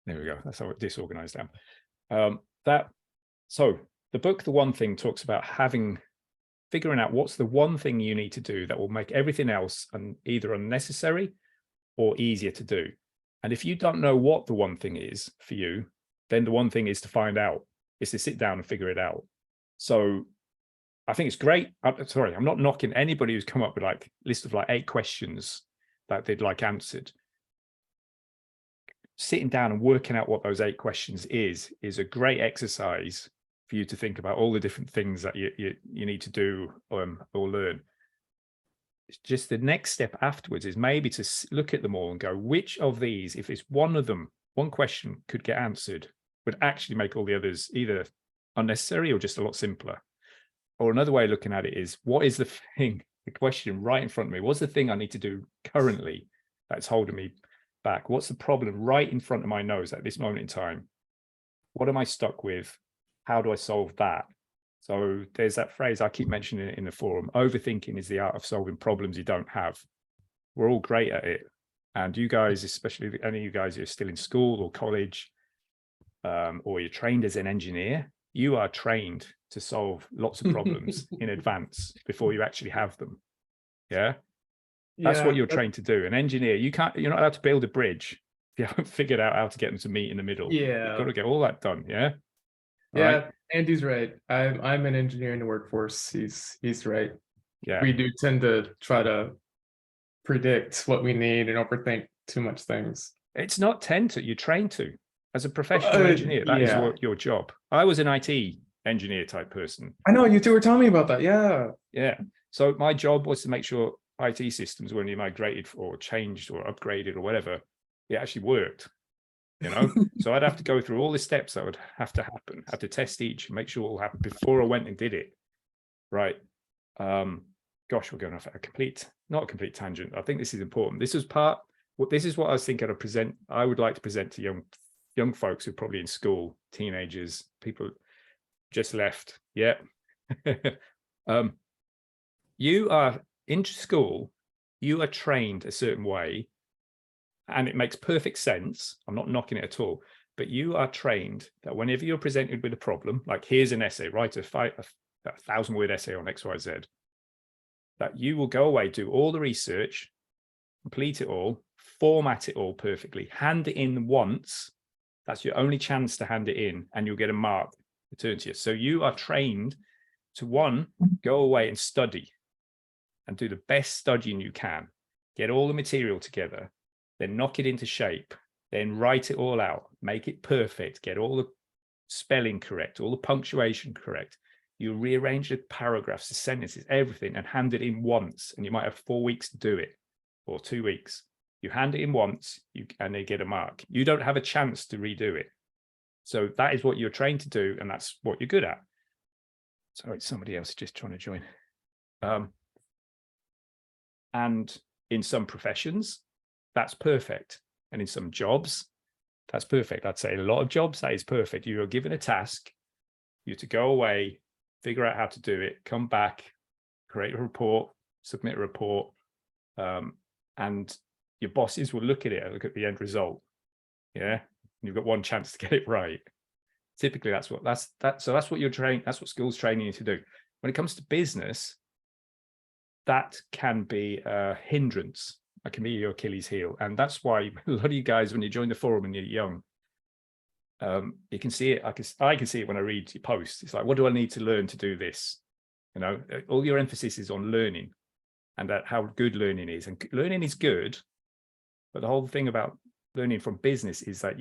There we go. That's how it disorganized down. So the book, The One Thing, talks about figuring out what's the one thing you need to do that will make everything else either unnecessary or easier to do. And if you don't know what the one thing is for you, then the one thing is to find out, is to sit down and figure it out. So I think it's great. I'm not knocking anybody who's come up with like a list of like 8 questions that they'd like answered. Sitting down and working out what those 8 questions is a great exercise for you to think about all the different things that you need to do or learn. It's just the next step afterwards is maybe to look at them all and go, which of these, if it's one of them, one question could get answered, would actually make all the others either unnecessary or just a lot simpler. Or another way of looking at it is, what is the question right in front of me? What's the thing I need to do currently that's holding me back? What's the problem right in front of my nose at this moment in time? What am I stuck with? How do I solve that? So there's that phrase, I keep mentioning it in the forum, overthinking is the art of solving problems you don't have. We're all great at it. And you guys, especially any of you guys who are still in school or college, or you're trained as an engineer, you are trained to solve lots of problems in advance before you actually have them. Yeah. That's what you're trained to do. An engineer, you're not allowed to build a bridge if you haven't figured out how to get them to meet in the middle. Yeah. You've got to get all that done. Yeah. Yeah. Right? Andy's right. I'm an engineer in the workforce. He's right. Yeah. We do tend to try to predict what we need and overthink too much things. It's not tend to, you're trained to. As a professional engineer, that is your job. I was an IT engineer type person. I know, you two were telling me about that. Yeah. Yeah. So my job was to make sure IT systems, when you migrated or changed or upgraded or whatever, it actually worked. You know, so I'd have to go through all the steps that would have to happen, have to test each, make sure it all happened before I went and did it. Right. Gosh, we're going off at not a complete tangent. I think this is important. This is what I was thinking I would like to present to young folks who are probably in school, teenagers, people just left. Yeah. You are in school, you are trained a certain way, and it makes perfect sense. I'm not knocking it at all, but you are trained that whenever you're presented with a problem, like here's an essay, write a 1,000-word essay on XYZ, that you will go away, do all the research, complete it all, format it all perfectly, hand it in once. That's your only chance to hand it in, and you'll get a mark returned to you. So you are trained to go away and study and do the best studying you can, get all the material together, then knock it into shape, then write it all out, make it perfect, get all the spelling correct, all the punctuation correct. You rearrange the paragraphs, the sentences, everything, and hand it in once. And you might have 4 weeks to do it, or 2 weeks. You hand it in once, and they get a mark. You don't have a chance to redo it. So that is what you're trained to do, and that's what you're good at. Sorry, somebody else is just trying to join. And in some professions, that's perfect. And in some jobs, that's perfect. I'd say a lot of jobs, that is perfect. You are given a task, you're to go away, figure out how to do it, come back, create a report, submit a report, and your bosses will look at it and look at the end result. Yeah. And you've got one chance to get it right. Typically, that's what you're trained, that's what school's training you to do. When it comes to business, that can be a hindrance. That can be your Achilles heel. And that's why a lot of you guys, when you join the forum and you're young, you can see it. I can see it when I read your posts. It's like, what do I need to learn to do this? You know, all your emphasis is on learning and that how good learning is. And learning is good, but the whole thing about learning from business is that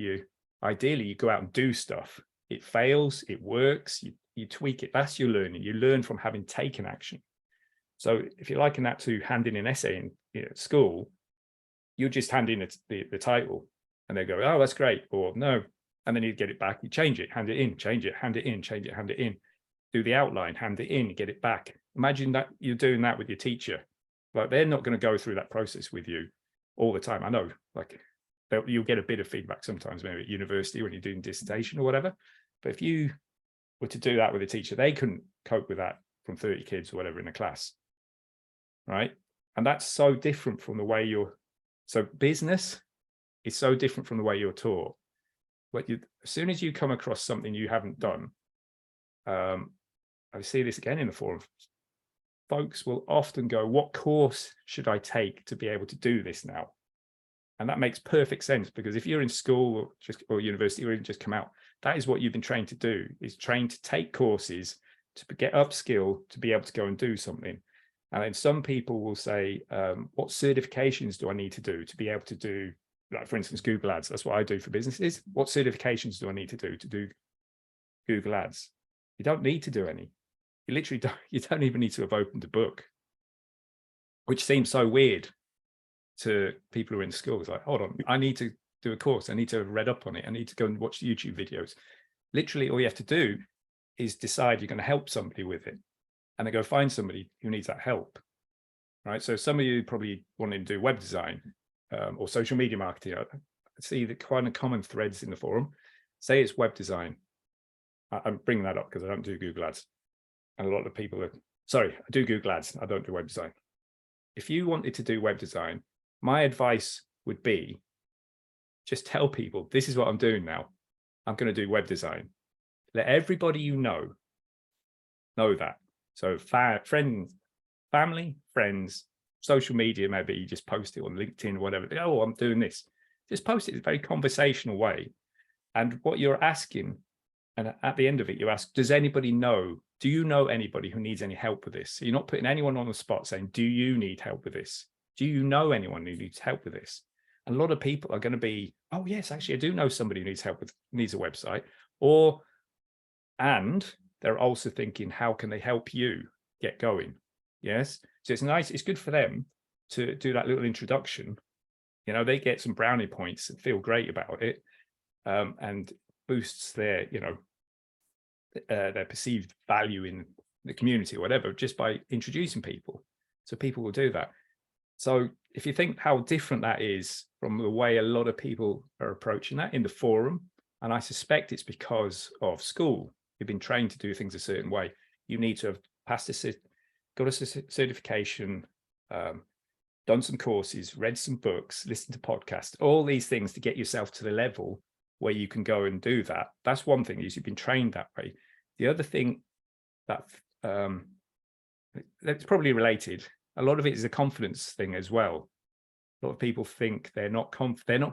ideally you go out and do stuff. It fails, it works, you tweak it. That's your learning. You learn from having taken action. So if you're liking that to handing an essay in school, you just hand in the title and they go, oh, that's great, or no. And then you get it back, you change it, hand it in, change it, hand it in, change it, hand it in. Do the outline, hand it in, get it back. Imagine that you're doing that with your teacher. Like, they're not going to go through that process with you all the time. I know, like, you'll get a bit of feedback sometimes, maybe at university when you're doing dissertation or whatever. But if you were to do that with a teacher, they couldn't cope with that from 30 kids or whatever in a class. Right. And that's so different from the way so business is so different from the way you're taught. as soon as you come across something you haven't done, I see this again in the forum. Folks will often go, what course should I take to be able to do this now? And that makes perfect sense, because if you're in school or university, or even just come out, that is what you've been trained to do, is trained to take courses, to get upskill, to be able to go and do something. And then some people will say, what certifications do I need to do to be able to do, like, for instance, Google Ads? That's what I do for businesses. What certifications do I need to do Google Ads? You don't need to do any. You literally don't. You don't even need to have opened a book, which seems so weird to people who are in school. It's like, hold on, I need to do a course. I need to have read up on it. I need to go and watch YouTube videos. Literally, all you have to do is decide you're going to help somebody with it, and then go find somebody who needs that help, right? So some of you probably wanting to do web design or social media marketing. I see the kind of common threads in the forum. Say it's web design. I'm bringing that up because I don't do Google Ads. And a lot of people are, sorry, I do Google Ads. I don't do web design. If you wanted to do web design, my advice would be just tell people, this is what I'm doing now. I'm going to do web design. Let everybody you know that. So friends, family, friends, social media, maybe you just post it on LinkedIn or whatever. Oh, I'm doing this. Just post it in a very conversational way. And what you're asking, and at the end of it, you ask, does anybody know? Do you know anybody who needs any help with this? So you're not putting anyone on the spot saying, do you need help with this? Do you know anyone who needs help with this? And a lot of people are going to be, oh, yes, actually, I do know somebody who needs a website. And they're also thinking, how can they help you get going? Yes. So it's nice. It's good for them to do that little introduction. You know, they get some brownie points and feel great about it. And boosts their, their perceived value in the community or whatever, just by introducing people. So people will do that. So if you think how different that is from the way a lot of people are approaching that in the forum, and I suspect it's because of school, you've been trained to do things a certain way. You need to have passed got a certification, done some courses, read some books, listened to podcasts, all these things to get yourself to the level where you can go and do that. That's one thing, is you've been trained that way. The other thing that that's probably related, a lot of it is a confidence thing as well. A lot of people think they're not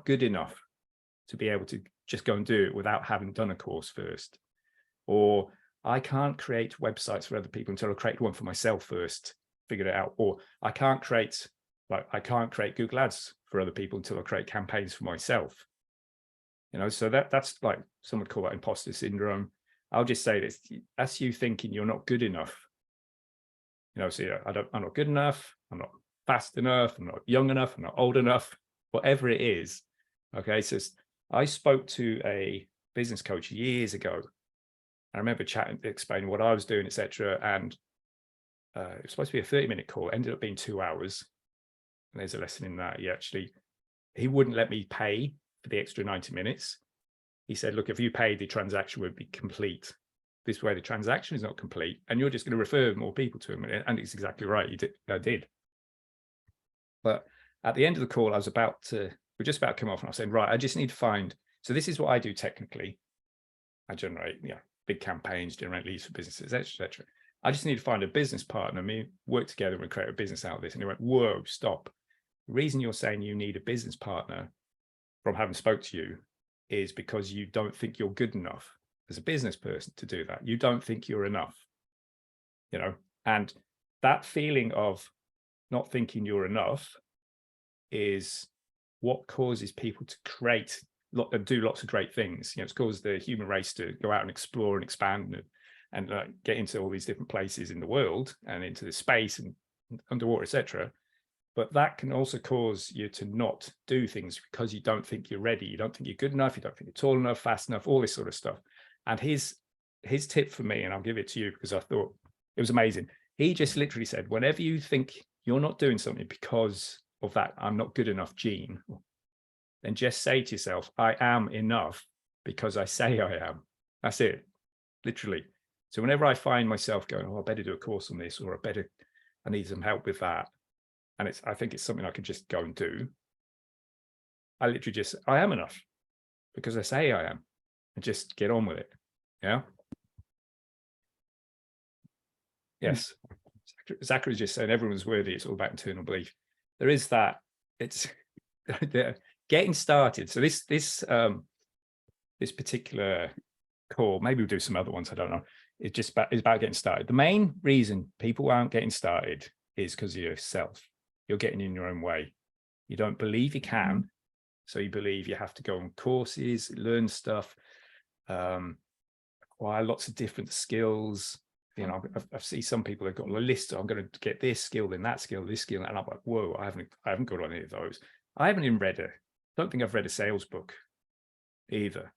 good enough to be able to just go and do it without having done a course first. Or I can't create websites for other people until I create one for myself first, figured it out. Or I can't create Google Ads for other people until I create campaigns for myself. So that's like, some would call that imposter syndrome. I'll just say this: that's you thinking you're not good enough. So I'm not good enough. I'm not fast enough. I'm not young enough. I'm not old enough. Whatever it is. Okay. So I spoke to a business coach years ago. I remember explaining what I was doing, etc. And it was supposed to be a 30-minute call. It ended up being 2 hours. And there's a lesson in that. He wouldn't let me pay for the extra 90 minutes. He said, look, if you pay, the transaction would be complete. This way, the transaction is not complete, and you're just going to refer more people to him. And it's exactly right. I did. But at the end of the call, we're just about to come off, and I was saying, right, I just need to find. So this is what I do technically. I generate big campaigns, generate leads for businesses, etc. I just need to find a business partner. Me work together and create a business out of this. And he went, whoa, stop. The reason you're saying you need a business partner, from having spoke to you, is because you don't think you're good enough as a business person to do that. You don't think you're enough, and that feeling of not thinking you're enough is what causes people to do lots of great things. It's caused the human race to go out and explore and expand and get into all these different places in the world and into the space and underwater, etc. But that can also cause you to not do things because you don't think you're ready. You don't think you're good enough. You don't think you're tall enough, fast enough, all this sort of stuff. And his tip for me, and I'll give it to you because I thought it was amazing. He just literally said, whenever you think you're not doing something because of that I'm not good enough gene, then just say to yourself, I am enough because I say I am. That's it, literally. So whenever I find myself going, I better do a course on this, or I need some help with that, and I think it's something I could just go and do, I literally I am enough because I say I am. and just get on with it. Yeah. Yes. Zachary just said everyone's worthy. It's all about internal belief. There is that. It's getting started. So this particular call, maybe we'll do some other ones, I don't know. It's about getting started. The main reason people aren't getting started is because of yourself. You're getting in your own way. You don't believe you can, so you believe you have to go on courses, learn stuff, acquire lots of different skills. You know, I've seen some people have got a list. I'm going to get this skill, then that skill, this skill, and I'm like, whoa, I haven't got any of those. I haven't even don't think I've read a sales book either.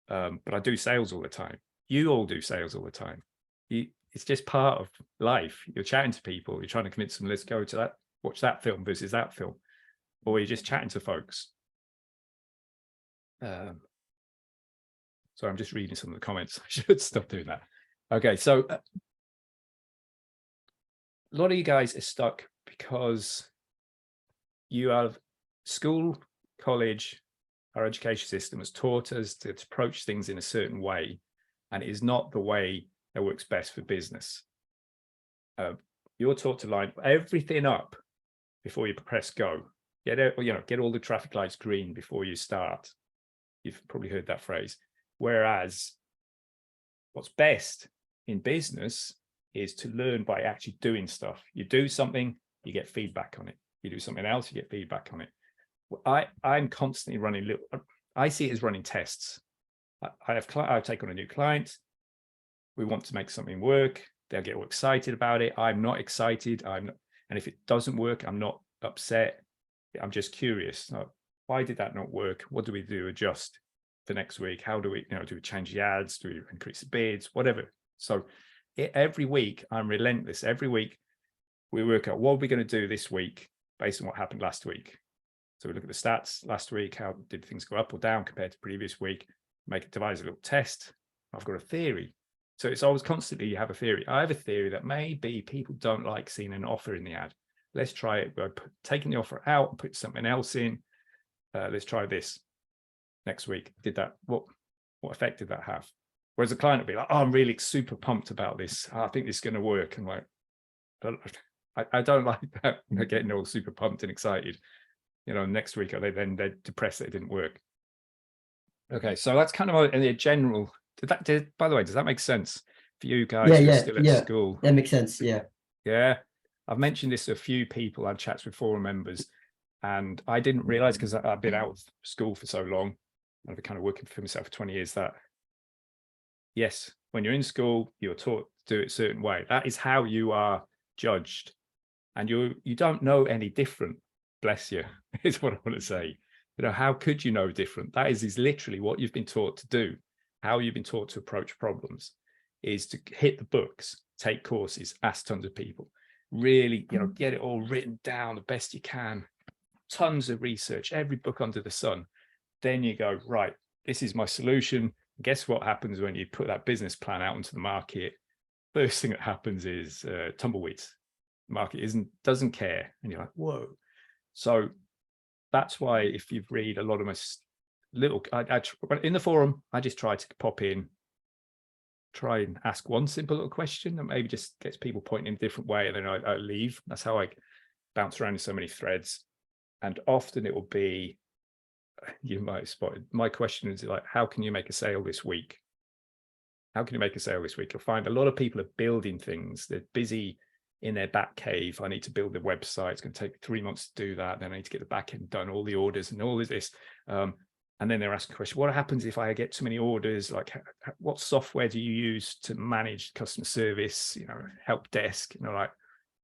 But I do sales all the time. You all do sales all the time. It's just part of life. You're chatting to people. You're trying to convince them, let's go to that, watch that film versus that film, or you're just chatting to folks. So I'm just reading some of the comments. I should stop doing that. Okay, so a lot of you guys are stuck because you have school, college, our education system has taught us to approach things in a certain way, and it is not the way that works best for business. You're taught to line everything up before you press go. Get all the traffic lights green before you start. You've probably heard that phrase. Whereas what's best in business is to learn by actually doing stuff. You do something, you get feedback on it. You do something else, you get feedback on it. I'm constantly running I see it as running tests. I take on a new client. We want to make something work. They'll get all excited about it. I'm not excited. And if it doesn't work, I'm not upset. I'm just curious. Why did that not work? What do we do? Adjust for next week? How do we, do we change the ads? Do we increase the bids? Whatever. So every week I'm relentless. Every week we work out what are we going to do this week based on what happened last week. So we look at the stats last week. How did things go up or down compared to previous week? Devise a little test. I've got a theory. So it's always constantly you have a theory. I have a theory that maybe people don't like seeing an offer in the ad. Let's try it by taking the offer out and put something else in. Let's try this next week. Did that? What effect did that have? Whereas a client would be like, oh, I'm really super pumped about this. I think this is going to work. And like, I don't like that. They're getting all super pumped and excited. Next week they're depressed that it didn't work. Okay, so that's kind of a general. By the way, does that make sense for you guys who are still at school? That makes sense. Yeah. Yeah. I've mentioned this to a few people. I've chats with forum members, and I didn't realize because I've been out of school for so long, I've been kind of working for myself for 20 years, that yes, when you're in school, you're taught to do it a certain way. That is how you are judged. And you don't know any different. Bless you, is what I want to say. How could you know different? That is literally what you've been taught to do. How you've been taught to approach problems is to hit the books, take courses, ask tons of people, really, get it all written down the best you can, tons of research, every book under the sun. Then you go, right, this is my solution. Guess what happens when you put that business plan out into the market? First thing that happens is tumbleweeds. The market doesn't care. And you're like, whoa. So that's why if you read a lot of my in the forum, I just try to pop in, try and ask one simple little question that maybe just gets people pointing in a different way, and then I leave. That's how I bounce around in so many threads. And often it will be, you might have spotted, my question is like, how can you make a sale this week? How can you make a sale this week? You'll find a lot of people are building things. They're busy in their back cave. I need to build the website. It's going to take 3 months to do that. Then I need to get the back end done, all the orders and all of this. And then they're asking the question, what happens if I get too many orders? Like, what software do you use to manage customer service, help desk? Like,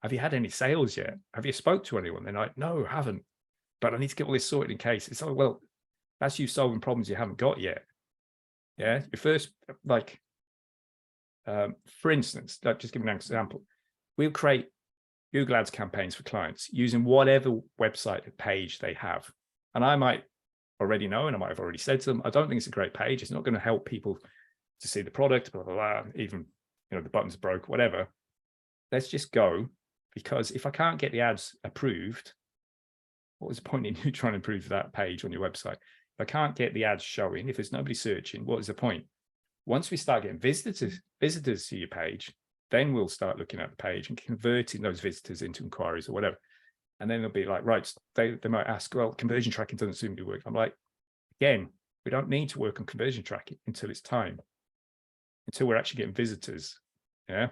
have you had any sales yet? Have you spoke to anyone? They're like, no, I haven't. But I need to get all this sorted in case. It's like, well, that's you solving problems you haven't got yet. Yeah. Your first, for instance, just give me an example. We'll create Google Ads campaigns for clients using whatever website page they have. And I might already know, and I might have already said to them, I don't think it's a great page. It's not going to help people to see the product, blah, blah, blah. Even, the buttons broke, whatever. Let's just go, because if I can't get the ads approved, what was the point in you trying to improve that page on your website? I can't get the ads showing. If there's nobody searching, what is the point? Once we start getting visitors to your page, then we'll start looking at the page and converting those visitors into inquiries or whatever. And then they'll be like, right, they might ask, well, conversion tracking doesn't seem to work. I'm like, again, we don't need to work on conversion tracking until it's time, until we're actually getting visitors. Yeah.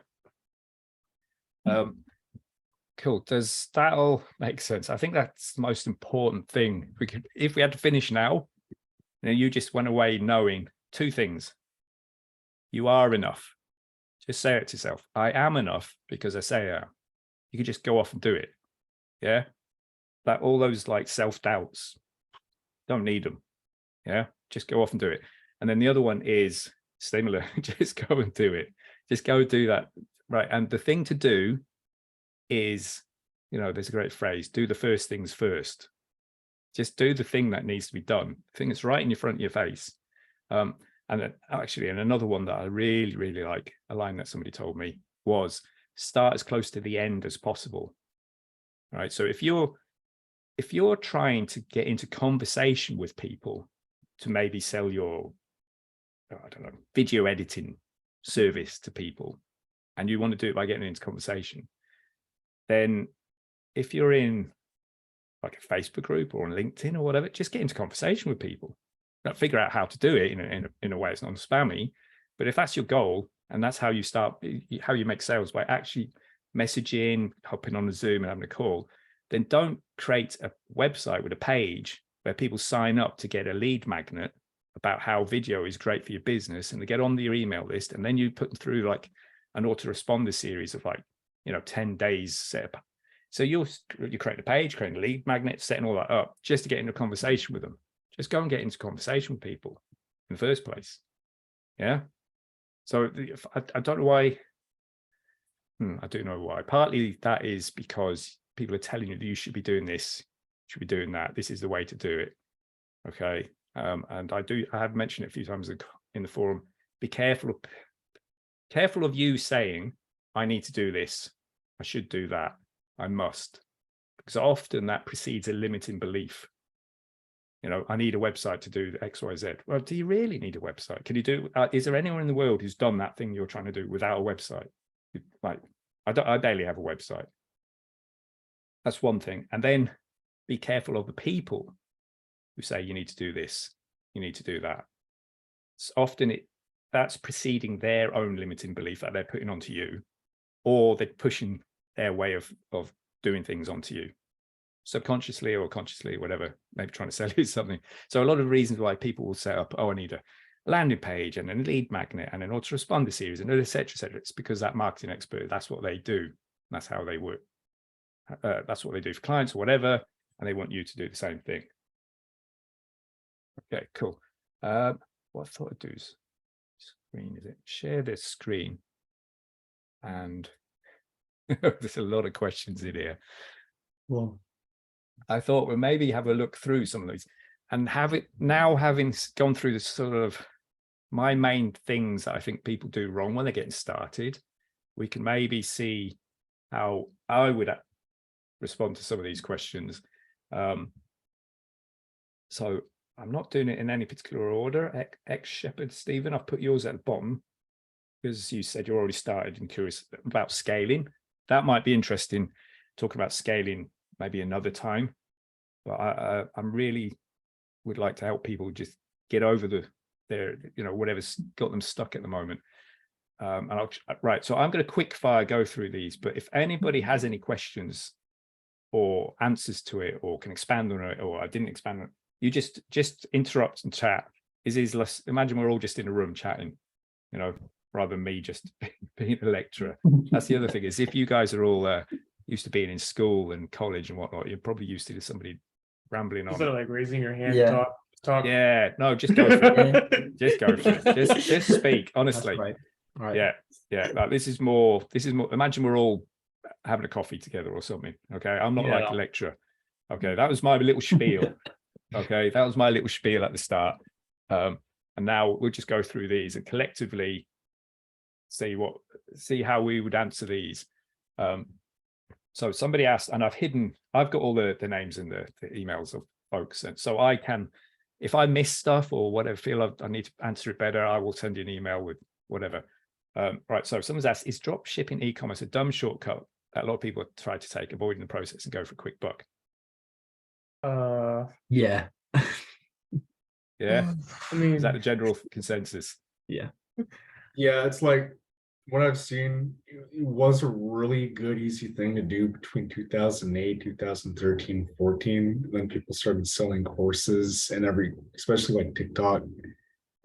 Cool. Does that all make sense? I think that's the most important thing. If we had to finish now, you just went away knowing two things. You are enough. Just say it to yourself. I am enough because I say I am. You could just go off and do it. Yeah. Like all those like self-doubts, don't need them. Yeah. Just go off and do it. And then the other one is similar. Just go and do it. Just go do that. Right. And the thing to do is, there's a great phrase, do the first things first. Just do the thing that needs to be done. The thing that's right in your front of your face. And then actually, and another one that I really, really like, a line that somebody told me was, start as close to the end as possible. Right. So if you're trying to get into conversation with people to maybe sell your, I don't know, video editing service to people, and you want to do it by getting into conversation, then if you're in like a Facebook group or on LinkedIn or whatever, just get into conversation with people. Now, figure out how to do it in a way it's non-spammy. But if that's your goal, and that's how you start, how you make sales, by actually messaging, hopping on a Zoom and having a call, then don't create a website with a page where people sign up to get a lead magnet about how video is great for your business, and they get on your email list, and then you put them through like an autoresponder series of like, 10 days setup. So you create a page, create a lead magnet, setting all that up just to get into a conversation with them. Just go and get into conversation with people in the first place. Yeah. So I don't know why. I do know why. Partly that is because people are telling you that you should be doing this, you should be doing that. This is the way to do it. Okay. And I have mentioned it a few times in the forum. Be careful of you saying, I need to do this, I should do that, I must, because often that precedes a limiting belief. I need a website to do X, Y, Z. Well, do you really need a website? Can you do? Is there anyone in the world who's done that thing you're trying to do without a website? Like, I barely have a website. That's one thing. And then be careful of the people who say you need to do this, you need to do that. It's often that's preceding their own limiting belief that they're putting onto you, or they're pushing their way of doing things onto you, subconsciously or consciously, whatever, maybe trying to sell you something. So a lot of reasons why people will set up, I need a landing page and a lead magnet and an autoresponder series and et cetera, et cetera. It's because that marketing expert, that's what they do. That's how they work. That's what they do for clients or whatever. And they want you to do the same thing. Okay, cool. What I thought I'd do is share this screen, and there's a lot of questions in here. Well, I thought we'll maybe have a look through some of these, and having gone through this sort of my main things that I think people do wrong when they're getting started, we can maybe see how I would respond to some of these questions. So I'm not doing it in any particular order. Shepherd Stephen, I've put yours at the bottom because you said you're already started and curious about scaling. That might be interesting, talk about scaling maybe another time. But I'm really would like to help people just get over their whatever's got them stuck at the moment. Right, so I'm going to quick fire go through these, but if anybody has any questions or answers to it, or can expand on it, or I didn't expand on it, you just interrupt and chat. Imagine we're all just in a room chatting, rather than me just being a lecturer. That's the other thing, is if you guys are all used to being in school and college and whatnot, you're probably used to somebody rambling on. Instead of like raising your hand to talk. Yeah, no, just go for it. Just go for it. Just speak, honestly. That's right. Yeah. Like, this is more. Imagine we're all having a coffee together or something. Okay, I'm not like a lecturer. Okay, that was my little spiel. Okay, that was my little spiel at the start. And now we'll just go through these and collectively see how we would answer these. So somebody asked, and I've got all the names in the emails of folks, and so I can if I miss stuff or whatever, feel I need to answer it better, I will send you an email with whatever. Right. So someone's asked, is drop shipping e-commerce a dumb shortcut that a lot of people try to take, avoiding the process and go for a quick buck? Yeah. Yeah. I mean, Is that the general consensus? Yeah. Yeah, it's like what I've seen, it was a really good, easy thing to do between 2008, 2013, 14. Then people started selling courses and especially like TikTok.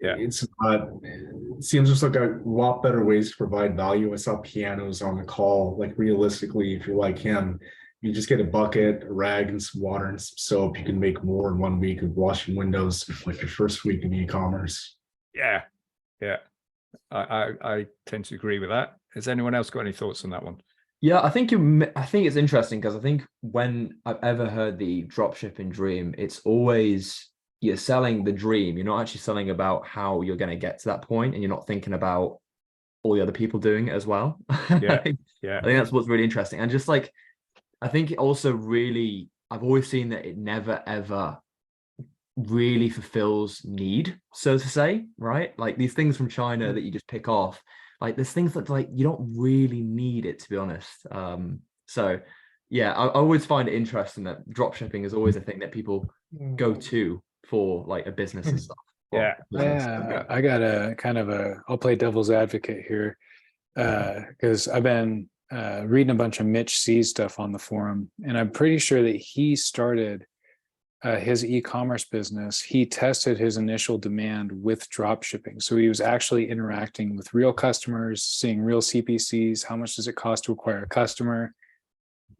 Yeah. It's not, it seems there's like a lot better ways to provide value. I saw pianos on the call. Like realistically, if you're like him, you just get a bucket, a rag, and some water and some soap. You can make more in 1 week of washing windows, like your first week in e-commerce. Yeah. Yeah. I tend to agree with that. Has anyone else got any thoughts on that one? Yeah, I think it's interesting because I think when I've ever heard the drop shipping dream, it's always you're selling the dream. You're not actually selling about how you're going to get to that point, and you're not thinking about all the other people doing it as well. Yeah. Yeah. I think that's what's really interesting. And just like, I think it also really, I've always seen that it never ever really fulfills need, so to say, right? Like these things from China that you just pick off, like there's things that like you don't really need it, to be honest. So yeah, I always find it interesting that drop shipping is always a thing that people go to for like a business and stuff. Yeah. Yeah, I got a kind of I'll play devil's advocate here, because I've been reading a bunch of Mitch C's stuff on the forum, and I'm pretty sure that he started his e-commerce business. He tested his initial demand with drop shipping. So he was actually interacting with real customers, seeing real CPCs. How much does it cost to acquire a customer?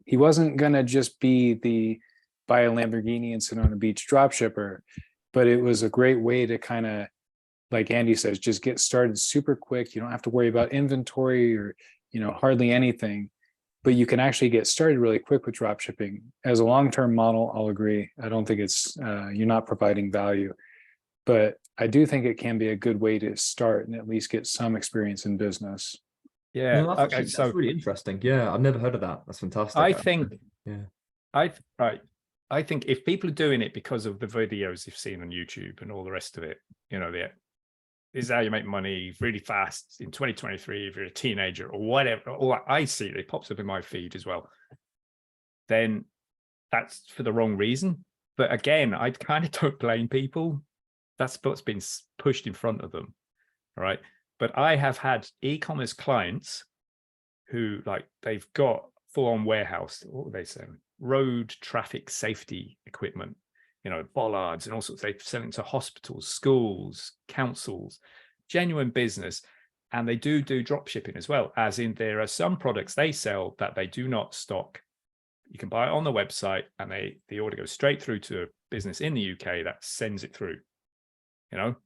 He wasn't going to just be the buy a Lamborghini and sit on a beach drop shipper, but it was a great way to kind of, like Andy says, just get started super quick. You don't have to worry about inventory or, hardly anything. But you can actually get started really quick with drop shipping. As a long-term model, I'll agree. I don't think it's you're not providing value, but I do think it can be a good way to start and at least get some experience in business. Yeah. No, that's really interesting. Yeah, I've never heard of that. That's fantastic. I think, yeah, I think if people are doing it because of the videos they've seen on YouTube and all the rest of it, this is how you make money really fast in 2023 if you're a teenager or whatever, or I see it pops up in my feed as well, then that's for the wrong reason. But again, I kind of don't blame people. That's what's been pushed in front of them. All right. But I have had e-commerce clients who they've got full-on warehouse, what were they saying? Road traffic safety equipment, bollards and all sorts. They sell it to hospitals, schools, councils, genuine business. And they do drop shipping as well, as in there are some products they sell that they do not stock. You can buy it on the website and the order goes straight through to a business in the UK that sends it through.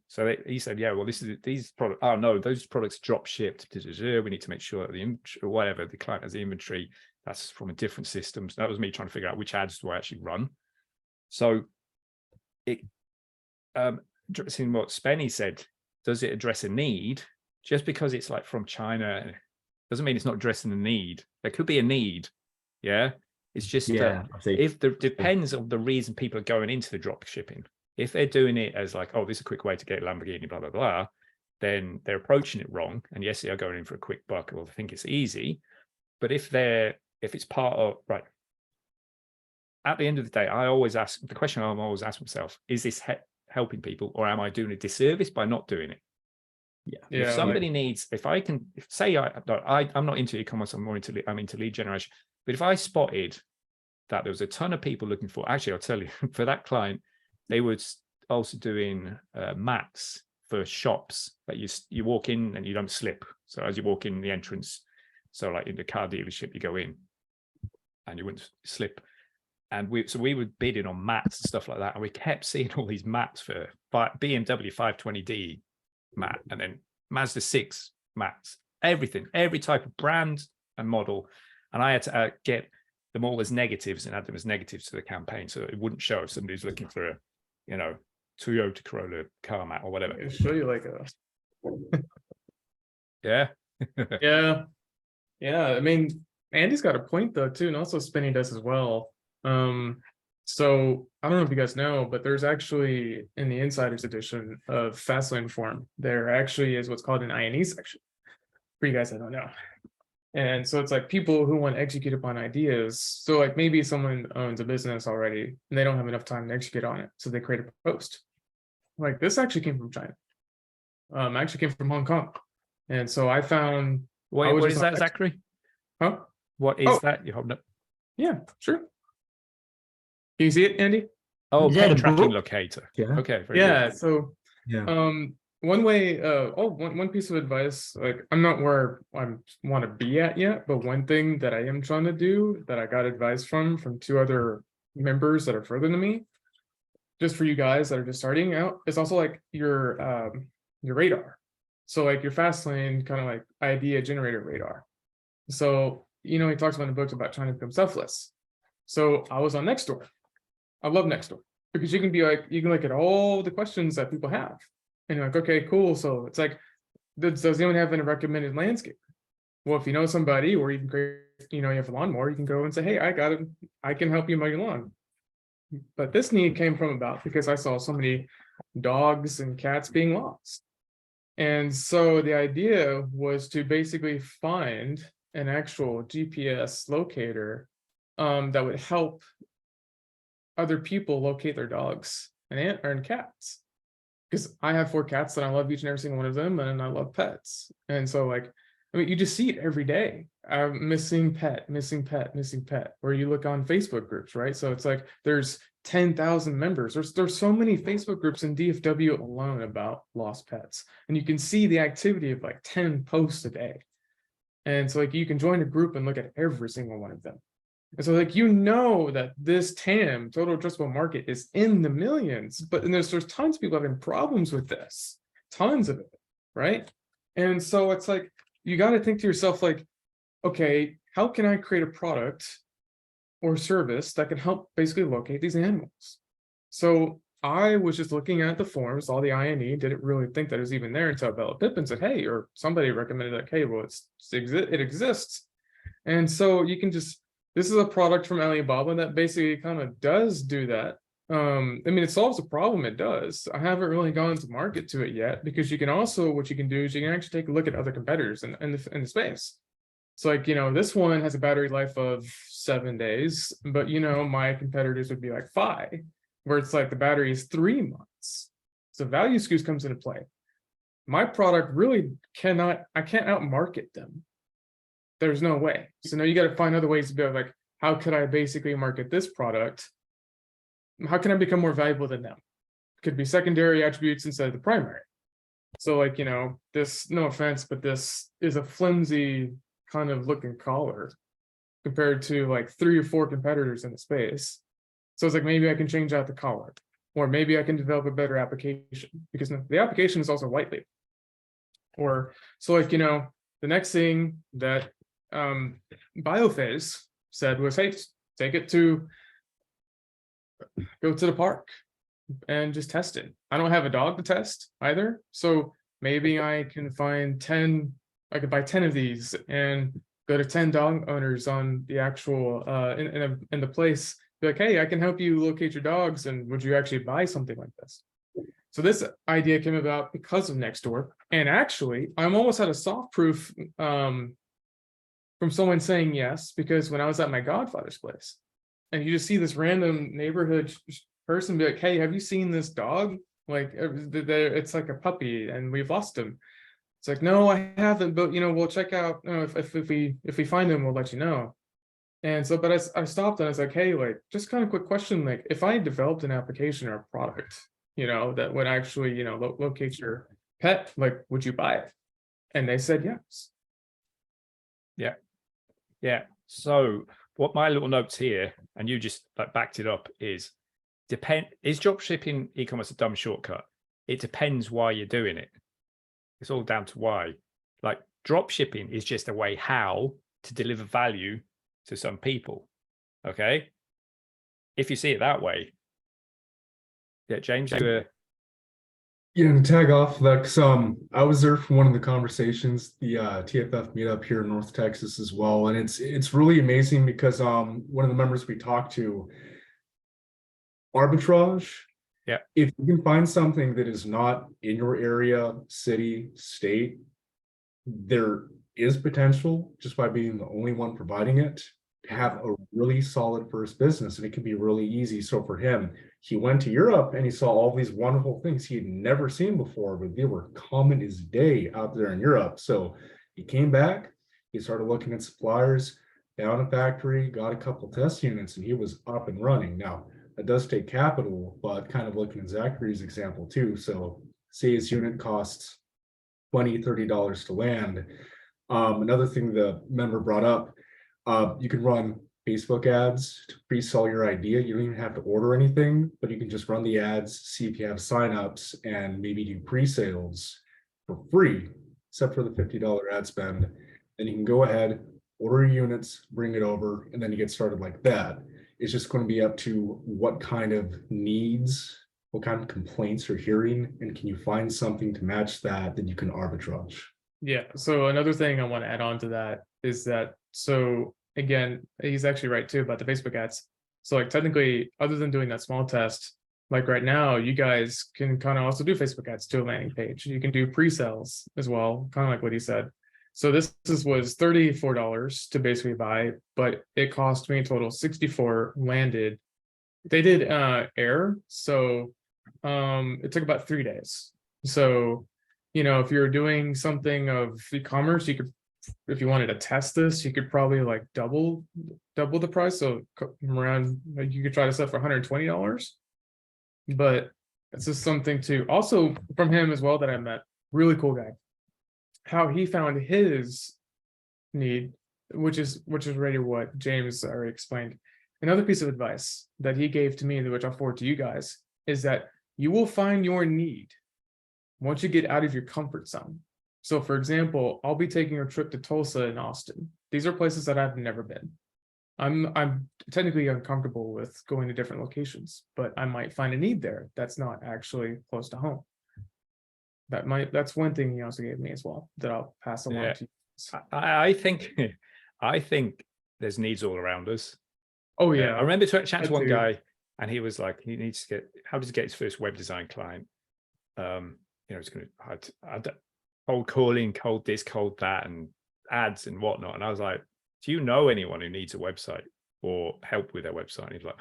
So he said, yeah, well, these products, oh no, those products drop shipped. We need to make sure that the inventory, or whatever, the client has the inventory, that's from a different system. So that was me trying to figure out which ads do I actually run. So addressing what Spenny said, does it address a need? Just because it's from China doesn't mean it's not addressing the need. There could be a need. Yeah. It's just if the depends on the reason people are going into the drop shipping. If they're doing it as this is a quick way to get a Lamborghini, blah, blah, blah, then they're approaching it wrong. And yes, they are going in for a quick buck, or they think it's easy. But if it's part of, right, at the end of the day, the question I'm always asking myself, is this helping people, or am I doing a disservice by not doing it? Yeah. If somebody needs, I'm not into e-commerce, I'm into lead generation. But if I spotted that there was a ton of people looking for, actually, I'll tell you, for that client, they were also doing mats for shops that you walk in and you don't slip. So as you walk in the entrance, so in the car dealership, you go in and you wouldn't slip. And we were bidding on mats and stuff like that. And we kept seeing all these mats for BMW 520D mat, and then Mazda 6 mats, everything, every type of brand and model. And I had to get them all as negatives and add them as negatives to the campaign, so it wouldn't show if somebody's looking for a, Toyota Corolla car mat or whatever. I'll show you Yeah. Yeah. I mean, Andy's got a point though too, and also Spinny does as well. So I don't know if you guys know, but there's actually in the insiders edition of Fastlane Forum, there actually is what's called an INE section for you guys that don't know. And so it's like people who want to execute upon ideas. So like maybe someone owns a business already and they don't have enough time to execute on it. So they create a post. Like this actually came from China. Actually came from Hong Kong. And so I found Wait, what is just on that, Zachary? Huh? What is Oh. that? You holding up? Yeah, sure. Can you see it, Andy? Oh, Yeah, pen the tracking book. locator. Yeah. Okay. Very Yeah. good. So Yeah. one way, one piece of advice, like I'm not where I want to be at yet, but one thing that I am trying to do that I got advice from two other members that are further than me, just for you guys that are just starting out, is also like your radar. So like your fast lane kind of like idea generator radar. So he talks about in the books about trying to become selfless. So I was on Nextdoor. I love Nextdoor because you can look at all the questions that people have. And you're like, okay, cool. So it's like, does anyone have a recommended landscape? Well, if you know somebody, or you can create, you have a lawnmower, you can go and say, hey, I got it. I can help you mow your lawn. But this need came from about because I saw so many dogs and cats being lost. And so the idea was to basically find an actual GPS locator that would help other people locate their dogs and cats. Because I have 4 cats and I love each and every single one of them, and I love pets. And so like, I mean, you just see it every day. Missing pet, missing pet, missing pet. Or you look on Facebook groups, right? So it's like there's 10,000 members. There's so many Facebook groups in DFW alone about lost pets. And you can see the activity of like 10 posts a day. And so like you can join a group and look at every single one of them. And so like that this TAM, total addressable market, is in the millions, but there's tons of people having problems with this, tons of it, right? And so it's like you got to think to yourself like, okay, how can I create a product or service that can help basically locate these animals? So I was just looking at the forums, all the INE, didn't really think that it was even there until Bella Pippin said, hey, or somebody recommended like, hey, well, it exists. And so you can just, this is a product from Alibaba that basically kind of does do that. I mean, it solves a problem, it does. I haven't really gone to market to it yet, because you can also, what you can do is you can actually take a look at other competitors in the space. So like, this one has a battery life of 7 days, but my competitors would be like 5, where it's like the battery is 3 months. So value SKUs comes into play. My product really I can't outmarket them. There's no way. So now you got to find other ways to be like, how could I basically market this product? How can I become more valuable than them? Could be secondary attributes instead of the primary. So like, this, no offense, but this is a flimsy kind of looking collar compared to like 3 or 4 competitors in the space. So it's like, maybe I can change out the collar, or maybe I can develop a better application, because the application is also white label. Or so like, the next thing that Biophase said was, hey, take it go to the park and just test it. I don't have a dog to test either, so maybe I can find 10, I could buy 10 of these and go to 10 dog owners on the actual in the place, be like, hey, I can help you locate your dogs, and would you actually buy something like this? So this idea came about because of Nextdoor, and actually I'm almost at a soft proof from someone saying yes, because when I was at my godfather's place, and you just see this random neighborhood person be like, hey, have you seen this dog? Like, it's like a puppy and we've lost him. It's like, no, I haven't, but we'll check out. If we find him, we'll let you know. And so, but I stopped and I was like, hey, like, just kind of quick question, like, if I developed an application or a product, that would actually, locate your pet, like, would you buy it? And they said yes. Yeah. So what my little notes here, and you just like backed it up, is drop shipping e-commerce a dumb shortcut? It depends why you're doing it. It's all down to why. Like, drop shipping is just a way how to deliver value to some people. Okay. If you see it that way. Yeah, James, you were... Yeah, and to tag off that, because I was there for one of the conversations, the TFF meetup here in North Texas as well, and it's really amazing because one of the members we talked to, arbitrage. Yeah. If you can find something that is not in your area, city, state, there is potential just by being the only one providing it to have a really solid first business, and it can be really easy. So for him, he went to Europe and he saw all these wonderful things he had never seen before, but they were common as day out there in Europe. So he came back, he started looking at suppliers, found a factory, got a couple test units, and he was up and running. Now, that does take capital, but kind of looking at Zachary's example too. So say his unit costs $20, $30 to land. Another thing the member brought up, you can run Facebook ads to pre-sell your idea. You don't even have to order anything, but you can just run the ads, see if you have signups, and maybe do pre-sales for free, except for the $50 ad spend. Then you can go ahead, order your units, bring it over, and then you get started like that. It's just going to be up to what kind of needs, what kind of complaints you're hearing, and can you find something to match that you can arbitrage. Yeah. So another thing I want to add on to that is that, so again, he's actually right too about the Facebook ads. So like technically, other than doing that small test, like right now, you guys can kind of also do Facebook ads to a landing page. You can do pre-sales as well, kind of like what he said. So this was $34 to basically buy, but it cost me a total $64 landed. They did air, so it took about 3 days. So, you know, if you're doing something of e-commerce, you could, if you wanted to test this, you could probably like double the price. So around, you could try to sell for $120. But it's just something to also from him as well that I met. Really cool guy. How he found his need, which is really what James already explained. Another piece of advice that he gave to me, which I'll forward to you guys, is that you will find your need once you get out of your comfort zone. So for example, I'll be taking a trip to Tulsa and Austin. These are places that I've never been. I'm technically uncomfortable with going to different locations, but I might find a need there that's not actually close to home. That's one thing he also gave me as well that I'll pass along to you. I think there's needs all around us. Oh yeah. I remember chatting to one too. guy, and he was like, he needs to get, how does he get his first web design client? You know, he's going to cold calling, cold this, cold that, and ads and whatnot. And I was like, do you know anyone who needs a website or help with their website? And he's like,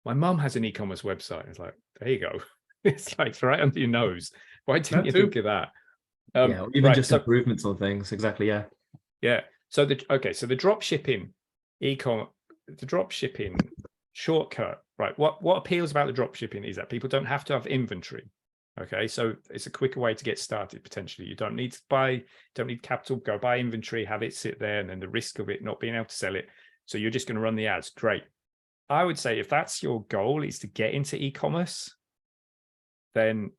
my mum has an e-commerce website. And it's like, there you go. It's like right under your nose. Why didn't you think of that? Yeah, or even just improvements on things. Exactly. Yeah. Yeah. So the drop shipping the drop shipping shortcut, right? What appeals about the drop shipping is that people don't have to have inventory. Okay, so it's a quicker way to get started potentially. You don't need to buy, don't need capital, go buy inventory, have it sit there, and then the risk of it not being able to sell it. So you're just going to run the ads. Great. I would say if that's your goal is to get into e-commerce, then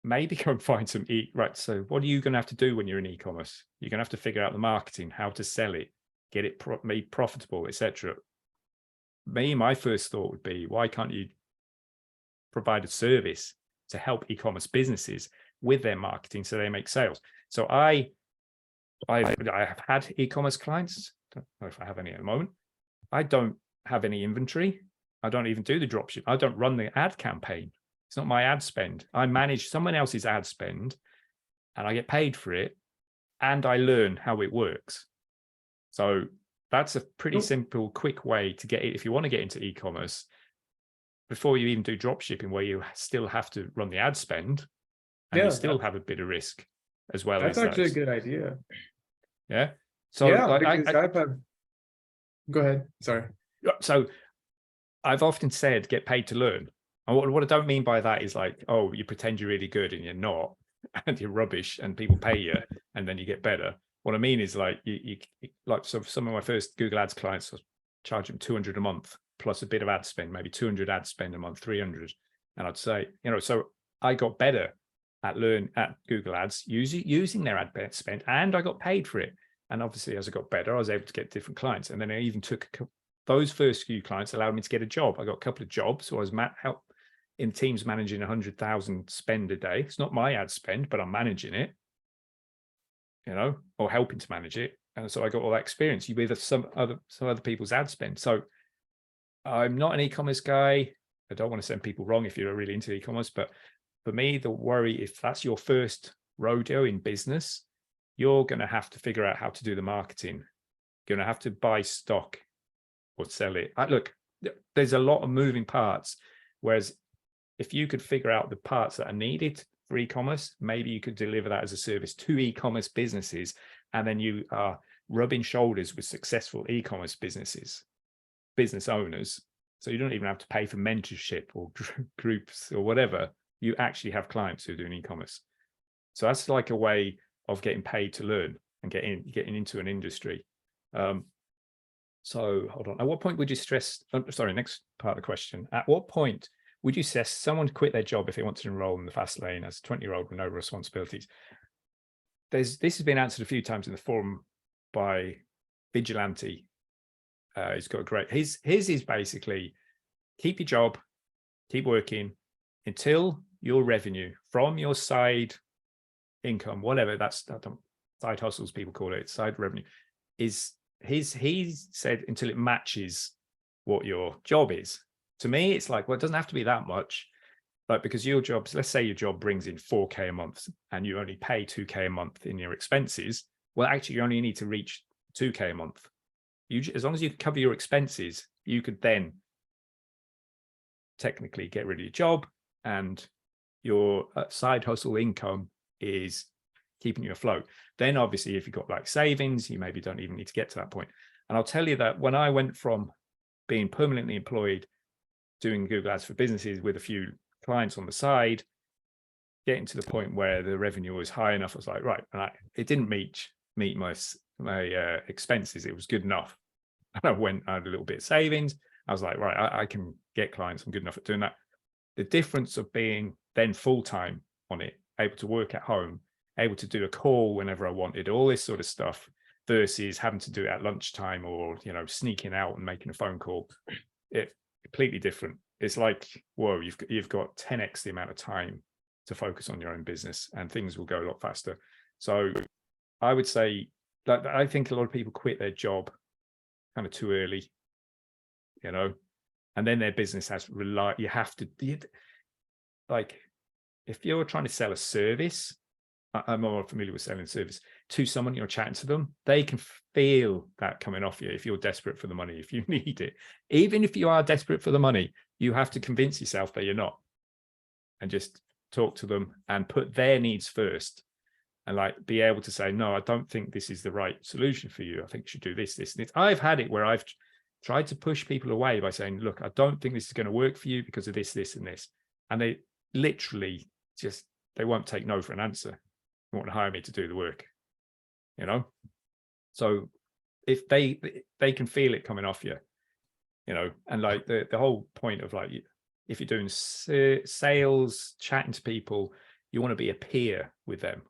maybe go and find some right. So what are you going to have to do when you're in e-commerce? You're going to have to figure out the marketing, how to sell it, get it made profitable, etc. My first thought would be, why can't you provide a service to help e-commerce businesses with their marketing so they make sales? So I have had e-commerce clients. Don't know if I have any at the moment. I don't have any inventory. I don't even do the dropship. I don't run the ad campaign. It's not my ad spend. I manage someone else's ad spend and I get paid for it and I learn how it works. So that's a pretty simple, quick way to get it. If you want to get into e-commerce, before you even do drop shipping, where you still have to run the ad spend and you still have a bit of risk as well. That's actually a good idea. Yeah. So yeah, because go ahead. Sorry. So I've often said, get paid to learn. And what I don't mean by that is like, oh, you pretend you're really good and you're not, and you're rubbish and people pay you and then you get better. What I mean is like, you like, so some of my first Google Ads clients, I was charging them $200 a month plus a bit of ad spend, maybe 200 ad spend a month, 300. And I'd say, you know, so I got better at Google Ads using their ad spend, and I got paid for it. And obviously, as I got better, I was able to get different clients. And then I even took those first few clients allowed me to get a job. I got a couple of jobs. So I was help in teams managing 100,000 spend a day. It's not my ad spend, but I'm managing it, you know, or helping to manage it. And so I got all that experience with some other people's ad spend. So I'm not an e-commerce guy. I don't want to send people wrong if you're really into e-commerce, but for me, the worry, if that's your first rodeo in business, you're going to have to figure out how to do the marketing. You're going to have to buy stock or sell it. Look, there's a lot of moving parts. Whereas if you could figure out the parts that are needed for e-commerce, maybe you could deliver that as a service to e-commerce businesses, and then you are rubbing shoulders with successful e-commerce business owners. So you don't even have to pay for mentorship or groups or whatever. You actually have clients who are doing e-commerce. So that's like a way of getting paid to learn and getting into an industry. So hold on. At what point would you stress? Sorry, next part of the question. At what point would you suggest someone quit their job if they want to enroll in the fast lane as a 20-year-old with no responsibilities? This has been answered a few times in the forum by Vigilante. He's got a great. His is basically keep your job, keep working until your revenue from your side income, whatever that's side hustles people call it, side revenue, is he said until it matches what your job is. To me, it's like, well, it doesn't have to be that much, but because your job's, let's say your job brings in 4K a month and you only pay 2K a month in your expenses, well, actually you only need to reach 2K a month. As long as you cover your expenses, you could then technically get rid of your job, and your side hustle income is keeping you afloat. Then obviously if you've got like savings, you maybe don't even need to get to that point. And I'll tell you that when I went from being permanently employed doing Google Ads for businesses with a few clients on the side, getting to the point where the revenue was high enough, I was like, right, and it didn't meet my expenses. It was good enough. And I had a little bit of savings. I was like, right, I can get clients. I'm good enough at doing that. The difference of being then full-time on it, able to work at home, able to do a call whenever I wanted, all this sort of stuff, versus having to do it at lunchtime or, sneaking out and making a phone call. It completely different. It's like, whoa, you've got 10x the amount of time to focus on your own business, and things will go a lot faster. So I would say that I think a lot of people quit their job kind of too early, and then their business has you have to, like, if you're trying to sell a service, I'm more familiar with selling service to someone, you're chatting to them, they can feel that coming off you if you're desperate for the money, if you need it. Even if you are desperate for the money, you have to convince yourself that you're not, and just talk to them and put their needs first, and like be able to say, no, I don't think this is the right solution for you. I think you should do this, this, and this. I've had it where I've tried to push people away by saying, look, I don't think this is going to work for you because of this, this, and this. And they literally just, they won't take no for an answer. They want to hire me to do the work, So if they can feel it coming off you, and like the whole point of like, if you're doing sales, chatting to people, you want to be a peer with them.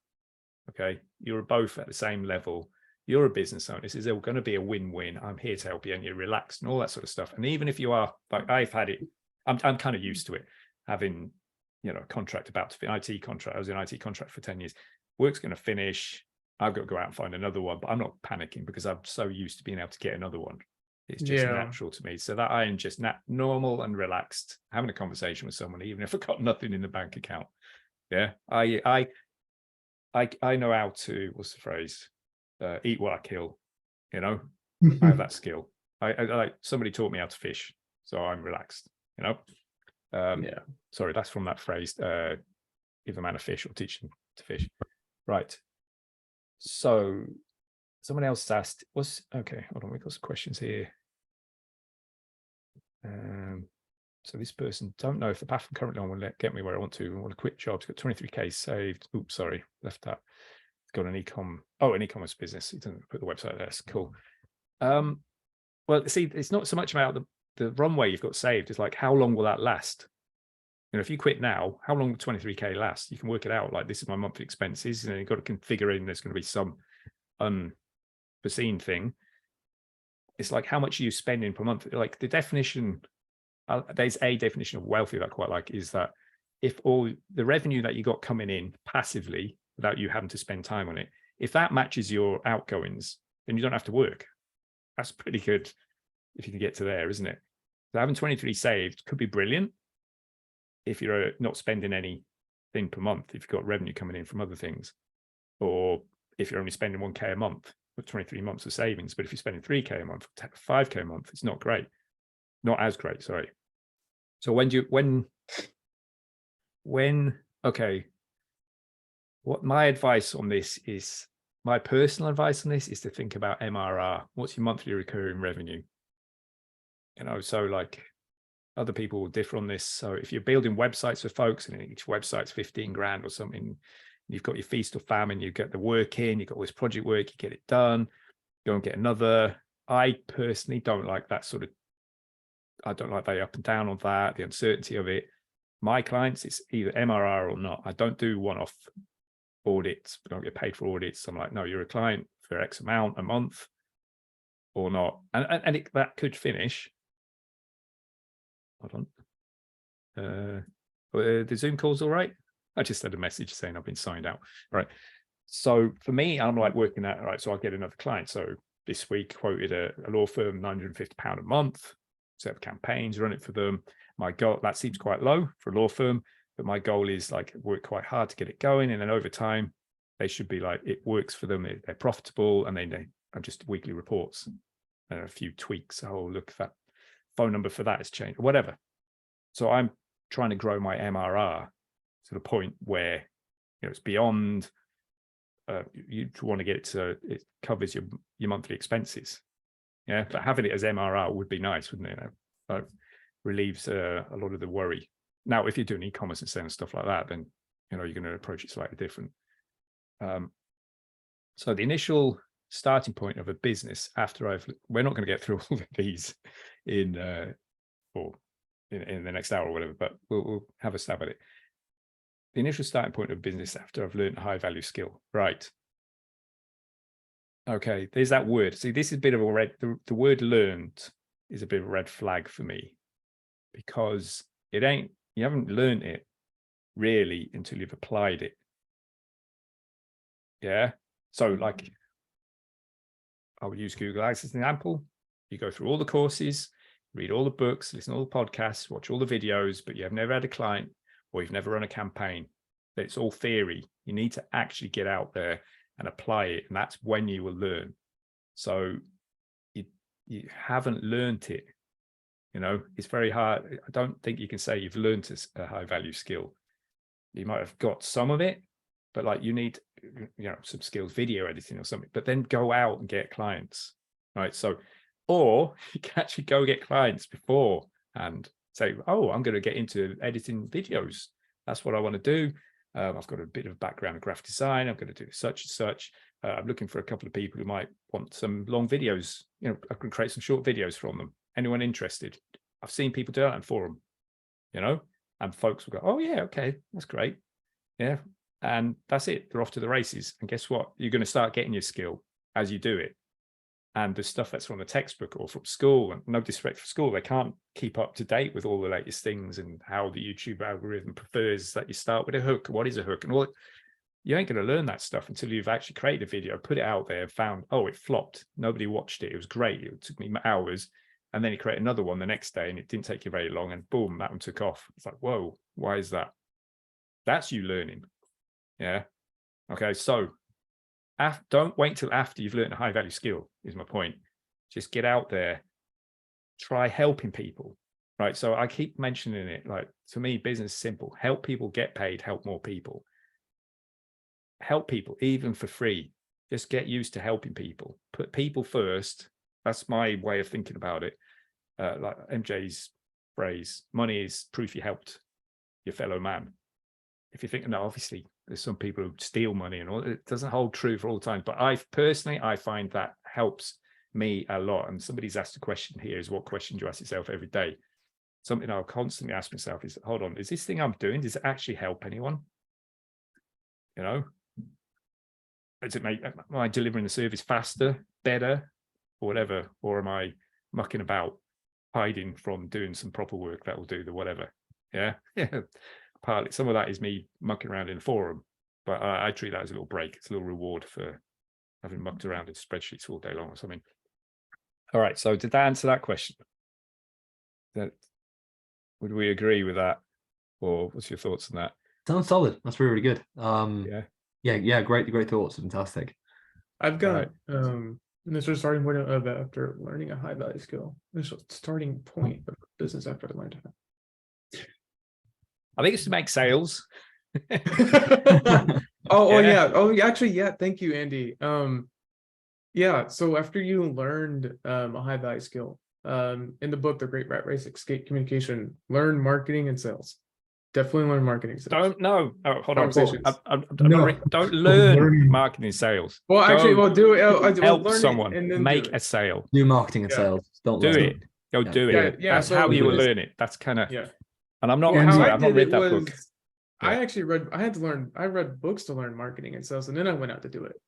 Okay. You're both at the same level. You're a business owner. This is going to be a win-win. I'm here to help you, and you're relaxed and all that sort of stuff. And even if you are, like, I've had it, I'm kind of used to it, having, a contract about to finish, IT contract. I was in IT contract for 10 years. Work's going to finish. I've got to go out and find another one, but I'm not panicking because I'm so used to being able to get another one. It's just natural to me. So that I am just normal and relaxed, having a conversation with someone, even if I've got nothing in the bank account. Yeah. I know how to, what's the phrase? Eat what I kill, I have that skill. I like, somebody taught me how to fish, so I'm relaxed, Sorry, that's from that phrase, give a man a fish or teach him to fish. Right. So someone else asked, okay, hold on, we've got some questions here. So this person, don't know if the path I'm currently on will get me where I want to. I want to quit jobs, got 23K saved. Oops, sorry, left that. Got an e-commerce business. He doesn't put the website there. That's cool. Well, see, it's not so much about the runway you've got saved. It's like, how long will that last? If you quit now, how long will 23K last? You can work it out. Like, this is my monthly expenses, and you've got to configure in. There's going to be some unforeseen thing. It's like, how much are you spending per month? Like, the definition, there's a definition of wealthy that I quite like, is that if all the revenue that you got coming in passively, without you having to spend time on it, if that matches your outgoings, then you don't have to work. That's pretty good if you can get to there, isn't it? So having 23 saved could be brilliant, if you're not spending anything per month, if you've got revenue coming in from other things, or if you're only spending 1K a month with 23 months of savings, but if you're spending 3K a month, 5K a month, it's not great. Not as great, sorry. So okay, what my advice on this is, my personal advice on this is to think about MRR. What's your monthly recurring revenue? You know, so like other people will differ on this. So if you're building websites for folks and each website's 15 grand or something, you've got your feast or famine, you get the work in, you've got all this project work, you get it done, go and get another. I personally don't like that sort of, I don't like the up and down on that, the uncertainty of it. My clients, it's either MRR or not. I don't do one-off audits, but don't get paid for audits. I'm like, no, you're a client for X amount a month or not. And that could finish. Hold on. The Zoom call's all right. I just had a message saying I've been signed out. Right. So for me, I'm like working that, all right, so I get another client. So this week quoted a law firm £950 a month, set up campaigns, run it for them. My goal, that seems quite low for a law firm, but my goal is like work quite hard to get it going. And then over time, they should be like, it works for them, they're profitable, and they are just weekly reports and a few tweaks. Oh, look, that phone number for that has changed, or whatever. So I'm trying to grow my MRR to the point where, you know, it's beyond, you want to get it so it covers your monthly expenses. Yeah, but having it as MRR would be nice, wouldn't it? Relieves a lot of the worry. Now, if you're doing e-commerce and selling stuff like that, then, you know, you're going to approach it slightly different. So the initial starting point of a business, after we're not going to get through all of these in the next hour or whatever, but we'll have a stab at it. The initial starting point of business after I've learned a high value skill, right? Okay, there's that word. See, this is a bit of a red, the word learned is a bit of a red flag for me, because you haven't learned it really until you've applied it. Yeah. So like, I would use Google Ads as an example. You go through all the courses, read all the books, listen to all the podcasts, watch all the videos, but you have never had a client or you've never run a campaign. It's all theory. You need to actually get out there and apply it. And that's when you will learn. So you haven't learned it. You know, it's very hard. I don't think you can say you've learned a high value skill. You might have got some of it, but like you need, you know, some skills, video editing or something, but then go out and get clients, right? So, or you can actually go get clients before and say, oh, I'm going to get into editing videos. That's what I want to do. I've got a bit of background in graphic design. I'm going to do such and such. I'm looking for a couple of people who might want some long videos. You know, I can create some short videos from them. Anyone interested? I've seen people do that on forum, you know, and folks will go, oh yeah, okay, that's great. Yeah. And that's it. They're off to the races. And guess what? You're going to start getting your skill as you do it. And the stuff that's from the textbook or from school, and no disrespect for school, they can't keep up to date with all the latest things and how the YouTube algorithm prefers that you start with a hook. What is a hook? And all, you ain't going to learn that stuff until you've actually created a video, put it out there, found, oh, it flopped. Nobody watched it. It was great. It took me hours. And then you create another one the next day and it didn't take you very long. And boom, that one took off. It's like, whoa, why is that? That's you learning. Yeah. Okay. So don't wait till after you've learned a high value skill is my point. Just get out there, try helping people, right? So I keep mentioning it, like, to me, business is simple. Help people get paid, help more people. Help people, even for free. Just get used to helping people. Put people first. That's my way of thinking about it. Like MJ's phrase, money is proof you helped your fellow man. If you think, no, obviously there's some people who steal money and all, it doesn't hold true for all time. But I find that helps me a lot. And somebody's asked a question here is, what question do you ask yourself every day? Something I'll constantly ask myself is, hold on, is this thing I'm doing, does it actually help anyone? You know, am I delivering the service faster, better, or whatever? Or am I mucking about, hiding from doing some proper work that will do the whatever? Yeah. Yeah. Partly some of that is me mucking around in a forum, but I treat that as a little break. It's a little reward for having mucked around in spreadsheets all day long or something. All right. So did that answer that question? Would we agree with that? or what's your thoughts on that? Sounds solid. That's really, really good. Yeah. Great thoughts. Fantastic. I've got Right. initial starting point of after learning a high value skill. Initial starting point of business after I learned I think it's to make sales. it. Oh Yeah. yeah. Oh, actually, yeah. Thank you, Andy. Yeah. So after you learned a high value skill, in the book, The Great Rat Race: Escape Communication, learn marketing and sales. Definitely learn marketing and sales. Don't know. Oh, hold on. Conversations. I'm No. not don't learn Learning. marketing sales. Well, actually, Go well, do it. Well, help learn someone it and then make do a it. sale. Do marketing and Yeah. sales. Don't Do learn. it. Go Yeah. do Yeah, it. yeah. That's So how you will because- learn it. That's kind of. Yeah. And I'm not. Well, I'm how sorry, I I've not did read it that was, book. I Yeah. actually read. I had to learn. I read books to learn marketing and sales, and then I went out to do it.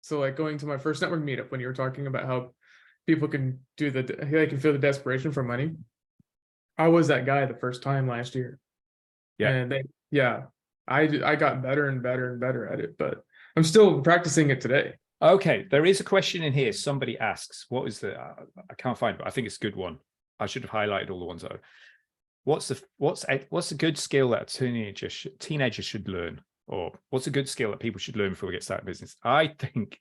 So, like going to my first network meetup when you were talking about how people can do they can feel the desperation for money. I was that guy the first time last year. Yeah. And I got better and better and better at it, but I'm still practicing it today. Okay, there is a question in here. Somebody asks, "What is the?" I can't find, but I think it's a good one. I should have highlighted all the ones though. What's a good skill that a teenager should learn, or what's a good skill that people should learn before we get started in business? I think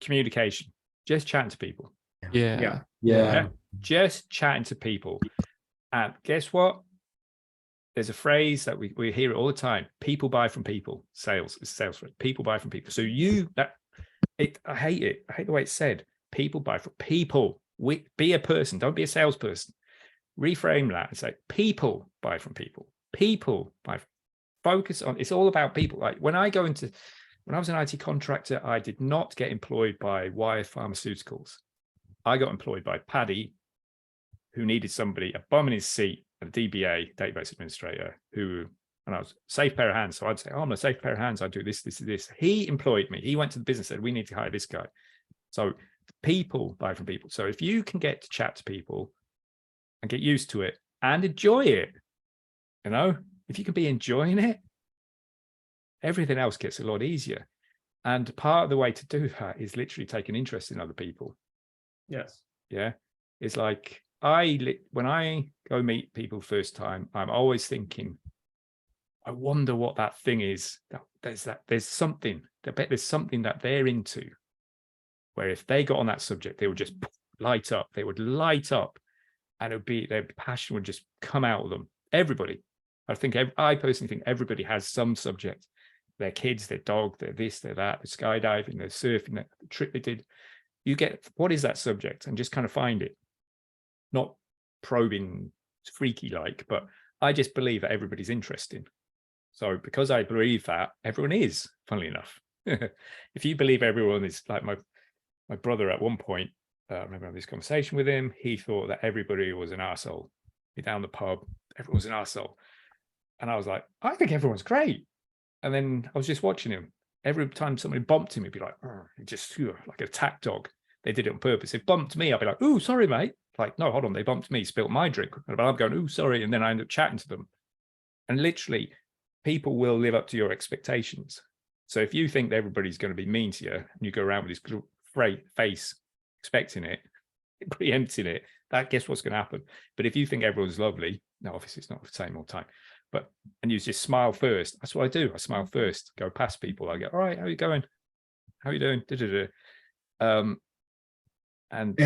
communication, just chatting to people. Yeah. Yeah, just chatting to people. And guess what? There's a phrase that we hear it all the time. People buy from people. Sales is sales phrase. People buy from people. So I hate it. I hate the way it's said. People buy from people. Be a person. Don't be a salesperson. Reframe that and say people buy from people. People buy. Focus on. It's all about people. Like when I was an IT contractor, I did not get employed by Wyeth Pharmaceuticals. I got employed by Paddy, who needed somebody, a bum in his seat, a DBA, database administrator, and I was a safe pair of hands. So I'd say, I'm a safe pair of hands. I do this, this, and this. He employed me. He went to the business and said, we need to hire this guy. So people buy from people. So if you can get to chat to people and get used to it and enjoy it, if you can be enjoying it, everything else gets a lot easier. And part of the way to do that is literally take an interest in other people. Yes. Yeah. It's like when I go meet people first time, I'm always thinking, I wonder what that thing is. There's something. I bet there's something that they're into, where if they got on that subject, they would just light up. They would light up, and their passion would just come out of them. Everybody. I personally think everybody has some subject. Their kids, their dog, their this, their that, their skydiving, their surfing, the trip they did. You get, what is that subject? And just kind of find it. Not probing freaky like, but I just believe that everybody's interesting. So because I believe that, everyone is, funnily enough. If you believe everyone is, like my brother at one point, I remember having this conversation with him, he thought that everybody was an arsehole. Down the pub, everyone was an arsehole. And I was like, I think everyone's great. And then I was just watching him. Every time somebody bumped him, he'd be like, just like an attack dog. They did it on purpose. If bumped me, I'd be like, "Ooh, sorry, mate." Like, no, hold on, they bumped me, spilt my drink. But I'm going, "Ooh, sorry." And then I end up chatting to them. And literally, people will live up to your expectations. So if you think that everybody's going to be mean to you, and you go around with this face expecting it, preempting it, guess what's going to happen? But if you think everyone's lovely, no, obviously it's not the same all the time. And you just smile first. That's what I do. I smile first, go past people. I go, "All right, how are you going? How are you doing?" And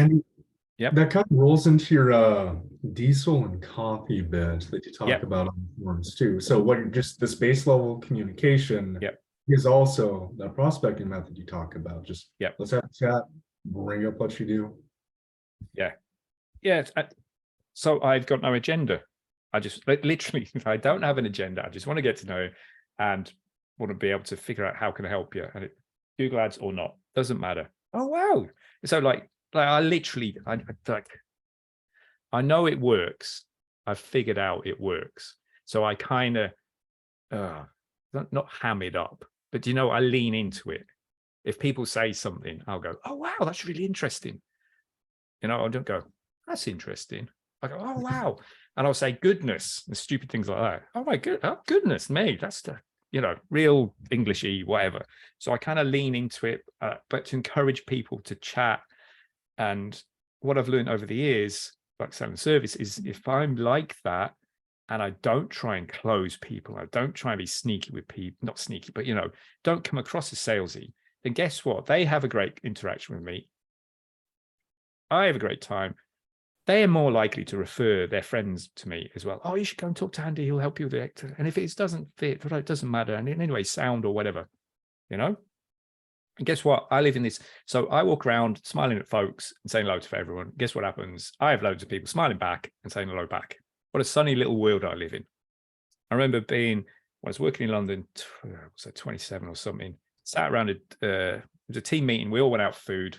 yep. That kind of rolls into your diesel and coffee bit that you talk Yep. about on the forums too. So what just this base level communication Yep. is also the prospecting method you talk about. Just Yep. let's have a chat, bring up what you do. Yeah. So I've got no agenda. I just literally, I don't have an agenda. I just want to get to know and want to be able to figure out how can I help you. And Google Ads or not, doesn't matter. Oh, wow. So like I literally, I know it works. I've figured out it works. So I kind of, not ham it up, but I lean into it. If people say something, I'll go, "Oh, wow, that's really interesting." I don't go, "That's interesting." I go, "Oh, wow." And I'll say goodness and stupid things like that. Oh my goodness me. That's the, real Englishy, whatever. So I kind of lean into it, but to encourage people to chat. And what I've learned over the years, like selling service, is if I'm like that, and I don't try and close people, I don't try and be sneaky with people, not sneaky, but, you know, don't come across as salesy, then guess what? They have a great interaction with me. I have a great time. They are more likely to refer their friends to me as well. Oh, you should go and talk to Andy. He'll help you with it. And if it doesn't fit, it doesn't matter. And in any way, sound or whatever, you know? And guess what? I live in this. So I walk around smiling at folks and saying hello to everyone. Guess what happens? I have loads of people smiling back and saying hello back. What a sunny little world I live in. I remember being, when I was working in London, was I 27 or something, sat around, it was a team meeting. We all went out for food,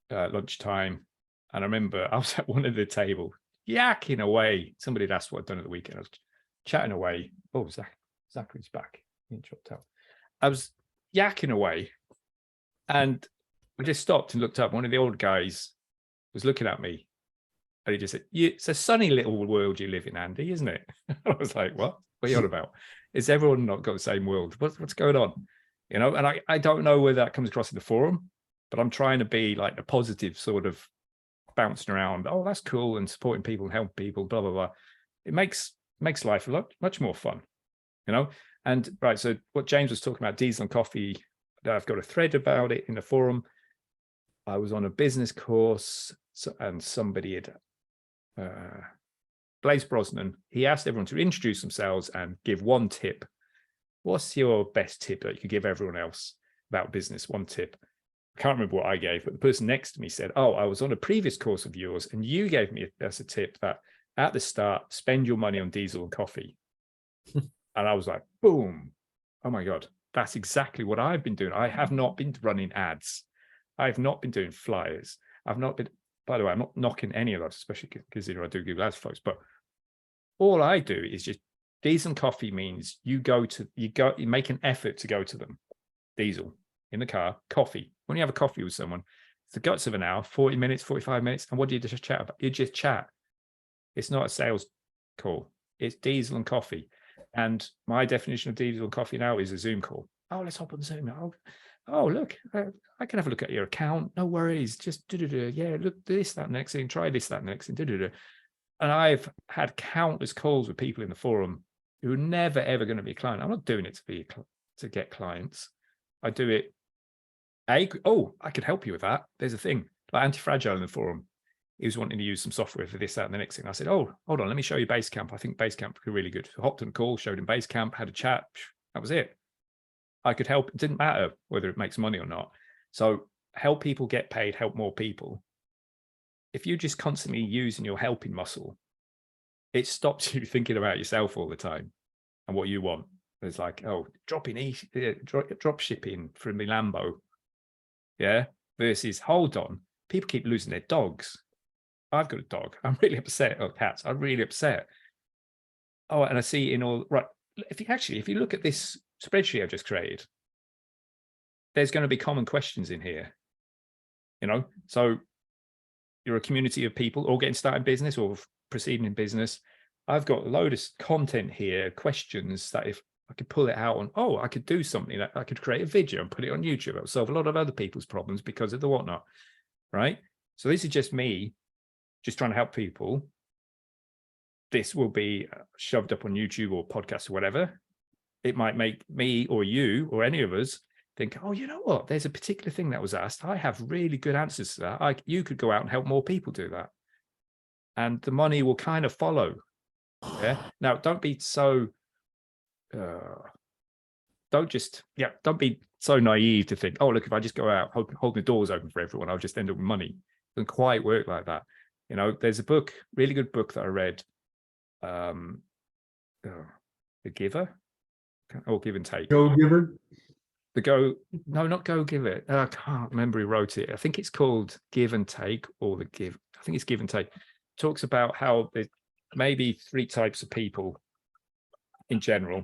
lunchtime. And I remember I was at one of the table, yakking away. Somebody had asked what I'd done at the weekend. I was chatting away. Oh, Zachary's back. He dropped out. I was yakking away. And I just stopped and looked up. One of the old guys was looking at me. And he just said, it's a sunny little world you live in, Andy, isn't it? I was like, what are you on about? Is everyone not got the same world? What's going on? You know, and I don't know whether that comes across in the forum, but I'm trying to be like the positive sort of bouncing around. Oh, that's cool. And supporting people and helping people, blah, blah, blah. It makes life a lot, much more fun, you know? And right. So what James was talking about, diesel and coffee, I've got a thread about it in the forum. I was on a business course and somebody had, Blaise Brosnan, he asked everyone to introduce themselves and give one tip. What's your best tip that you could give everyone else about business? One tip. I can't remember what I gave, but the person next to me said, oh, I was on a previous course of yours and you gave me as a tip that at the start, spend your money on diesel and coffee. And I was like, boom. Oh my God, that's exactly what I've been doing. I have not been running ads. I've not been doing flyers. I've not been, by the way, I'm not knocking any of those, especially considering I do Google Ads folks, but all I do is just diesel and coffee means you make an effort to go to them. Diesel in the car, coffee. When you have a coffee with someone, it's the guts of an hour, 40 minutes, 45 minutes. And what do you just chat about? You just chat. It's not a sales call. It's diesel and coffee. And my definition of diesel and coffee now is a Zoom call. Oh, let's hop on Zoom. Oh, look, I can have a look at your account. No worries. Just yeah, look, this, that, next thing. Try this, that, next thing. And I've had countless calls with people in the forum who are never, ever going to be a client. I'm not doing it to get clients. I do it. I could help you with that. There's a thing like Anti-Fragile in the forum. He was wanting to use some software for this, that, and the next thing. I said, oh, hold on, let me show you Basecamp. I think Basecamp could be really good. So hopped on a call, showed him Basecamp, had a chat. That was it. I could help. It didn't matter whether it makes money or not. So help people get paid, help more people. If you're just constantly using your helping muscle, it stops you thinking about yourself all the time and what you want. It's like, oh, drop shipping from the Lambo. Yeah. Versus, hold on, people keep losing their dogs. I've got a dog. I'm really upset. Or cats. I'm really upset. Oh, and I see in all right. If you look at this spreadsheet I've just created, there's going to be common questions in here. You know, so you're a community of people all getting started in business or proceeding in business. I've got a load of content here, questions that if I could pull it out on, I could do something that I could create a video and put it on YouTube. It will solve a lot of other people's problems because of the whatnot, right? So this is just me just trying to help people. This will be shoved up on YouTube or podcast or whatever. It might make me or you or any of us think, oh, you know what? There's a particular thing that was asked. I have really good answers to that. You could go out and help more people do that. And the money will kind of follow. Yeah. Now, don't be so, don't be so naive to think, oh, look, if I just go out, hold the doors open for everyone, I'll just end up with money. It doesn't quite work like that. You know, there's a book, really good book that I read, The Giver, or Give and Take. Go Giver? Not Go Give It. I can't remember who wrote it. I think it's called Give and Take, or The Give. I think it's Give and Take. Talks about how there's maybe 3 types of people in general.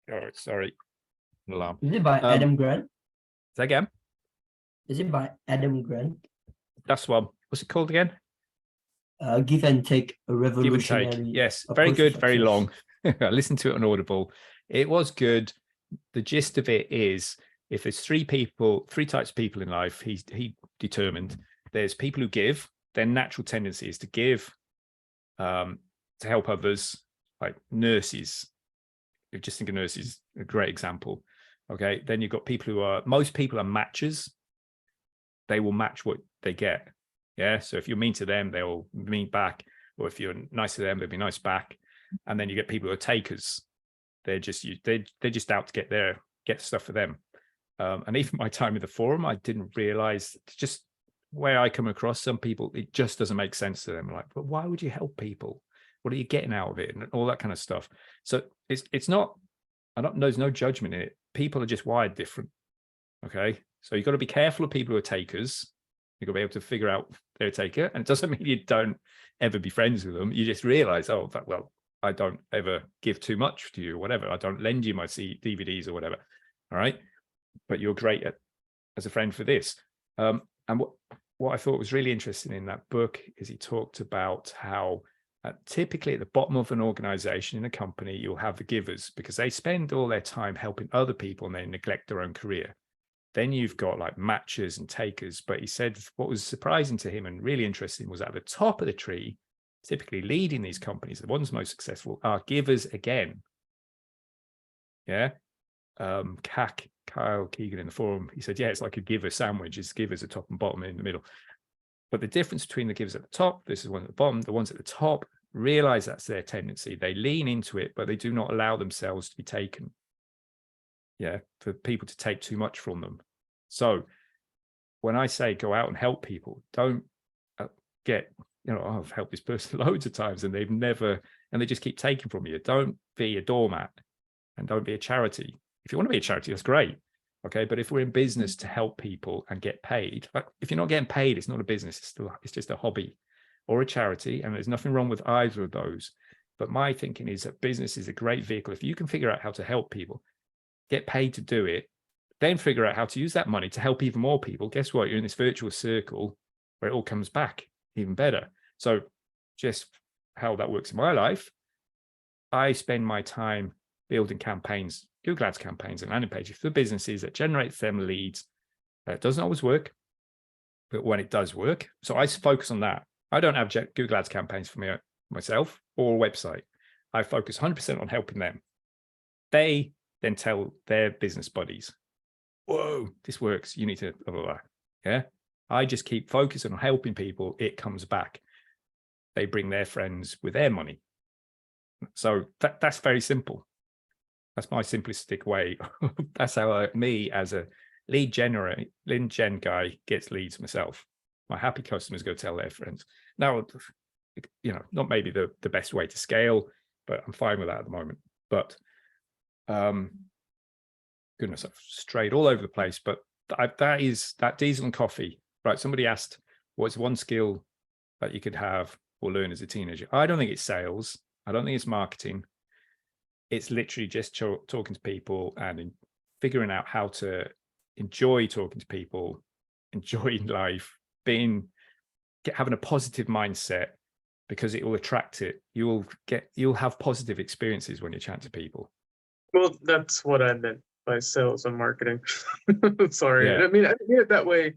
Oh, sorry. Alarm. Is it by Adam Grant? Say again? Is it by Adam Grant? That's one. What's it called again? Give and Take, a Give and revolutionary. Take. Yes, approach very to good, very success. long. I listened to it on Audible. It was good. The gist of it is, if there's 3 types of people in life, he determined there's people who give. Their natural tendency is to give. to help others, like nurses. You just think of nurses, a great example. Okay, then you've got people who are, most people are matchers. They will match what they get. Yeah, so if you're mean to them, they'll mean back, or if you're nice to them, they'll be nice back. And then you get people who are takers. They're just out to get stuff for them. And even my time in the forum, I didn't realize, just where I come across some people, it just doesn't make sense to them. Like, but why would you help people? What are you getting out of it? And all that kind of stuff. So it's not, there's no judgment in it. People are just wired different. Okay. So you've got to be careful of people who are takers. You've got to be able to figure out they're a taker. And it doesn't mean you don't ever be friends with them. You just realize, oh, well, I don't ever give too much to you or whatever. I don't lend you my DVDs or whatever. All right. But you're great as a friend for this. And what I thought was really interesting in that book is he talked about how typically at the bottom of an organization in a company, you'll have the givers because they spend all their time helping other people and they neglect their own career. Then you've got like matchers and takers. But he said what was surprising to him and really interesting was at the top of the tree, typically leading these companies, the ones most successful, are givers again. Yeah. Kyle Keegan in the forum, he said, yeah, it's like a giver sandwich. It's givers at top and bottom in the middle. But the difference between the givers at the top, this is one at the bottom, the ones at the top realize that's their tendency. They lean into it, but they do not allow themselves to be taken. Yeah, for people to take too much from them. So when I say go out and help people, don't get, I've helped this person loads of times and they just keep taking from you. Don't be a doormat and don't be a charity. If you want to be a charity, that's great. Okay. But if we're in business to help people and get paid, like if you're not getting paid, it's not a business. It's just a hobby or a charity. And there's nothing wrong with either of those. But my thinking is that business is a great vehicle. If you can figure out how to help people, get paid to do it, then figure out how to use that money to help even more people. Guess what? You're in this virtuous circle where it all comes back even better. So just how that works in my life, I spend my time building campaigns, Google Ads campaigns and landing pages for businesses that generate them leads. It doesn't always work, but when it does work, so I focus on that. I don't have Google Ads campaigns for myself or a website. I focus 100% on helping them. They then tell their business buddies, whoa, this works. You need to, blah, blah, blah. Yeah. I just keep focusing on helping people. It comes back. They bring their friends with their money. So that's very simple. That's my simplistic way. That's how me as a lead gen guy gets leads myself. My happy customers go tell their friends. Now, not maybe the best way to scale, but I'm fine with that at the moment. But goodness, I've strayed all over the place. But that diesel and coffee, right? Somebody asked, what's one skill that you could have or learn as a teenager? I don't think it's sales. I don't think it's marketing. It's literally just talking to people and figuring out how to enjoy talking to people, enjoying life, having a positive mindset, because it will attract it. You'll have positive experiences when you chat to people. Well, that's what I meant by sales and marketing. Sorry. Yeah. I mean it that way.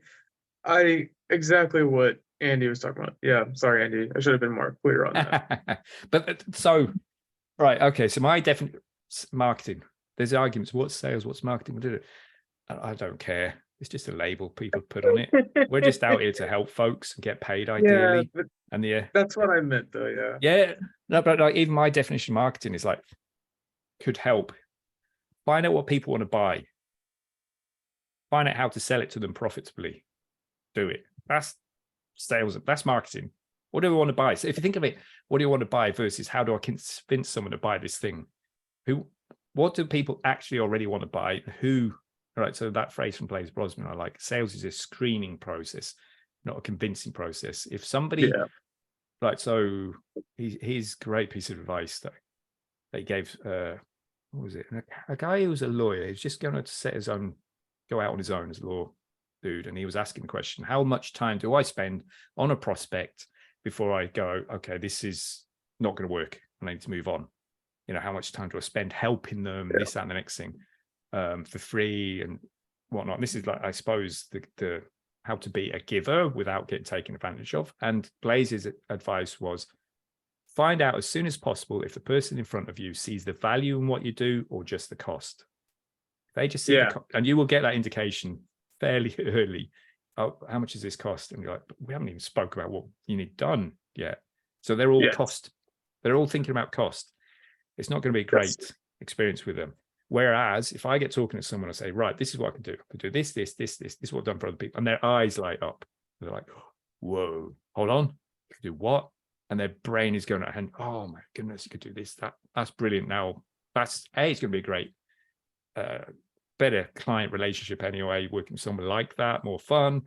Exactly what Andy was talking about. Yeah, sorry, Andy. I should have been more clear on that. But so, right, okay. So my definition, marketing. There's arguments. What's sales? What's marketing? I don't care. It's just a label people put on it. We're just out here to help folks and get paid, ideally. Yeah, and that's what I meant, though. Yeah. Yeah. No, but like even my definition of marketing is like could help. Find out what people want to buy. Find out how to sell it to them profitably. Do it. That's sales. That's marketing. What do we want to buy? So if you think of it, what do you want to buy versus how do I convince someone to buy this thing? What do people actually already want to buy? Who? All right. So that phrase from Blaise Brosnan, I like. Sales is a screening process, not a convincing process. If somebody, right. So he's great piece of advice that they gave. What was it? A guy who was a lawyer. He's just going to go out on his own as a law dude, and he was asking the question: how much time do I spend on a prospect before I go, okay, this is not going to work, and I need to move on? How much time do I spend helping them, this, that, and the next thing, for free and whatnot? And this is like, I suppose, the how to be a giver without getting taken advantage of. And Blaise's advice was find out as soon as possible if the person in front of you sees the value in what you do or just the cost. They just see and you will get that indication fairly early. Oh, how much does this cost? And you're like, we haven't even spoke about what you need done yet. So they're all cost. They're all thinking about cost. It's not going to be a great experience with them. Whereas if I get talking to someone, I say, right, this is what I can do. I can do this, this is what I've done for other people. And their eyes light up. They're like, whoa, hold on. You can do what? And their brain is going, and oh my goodness, you could do this, that's brilliant. Now it's going to be a great, better client relationship anyway, working with someone like that, more fun.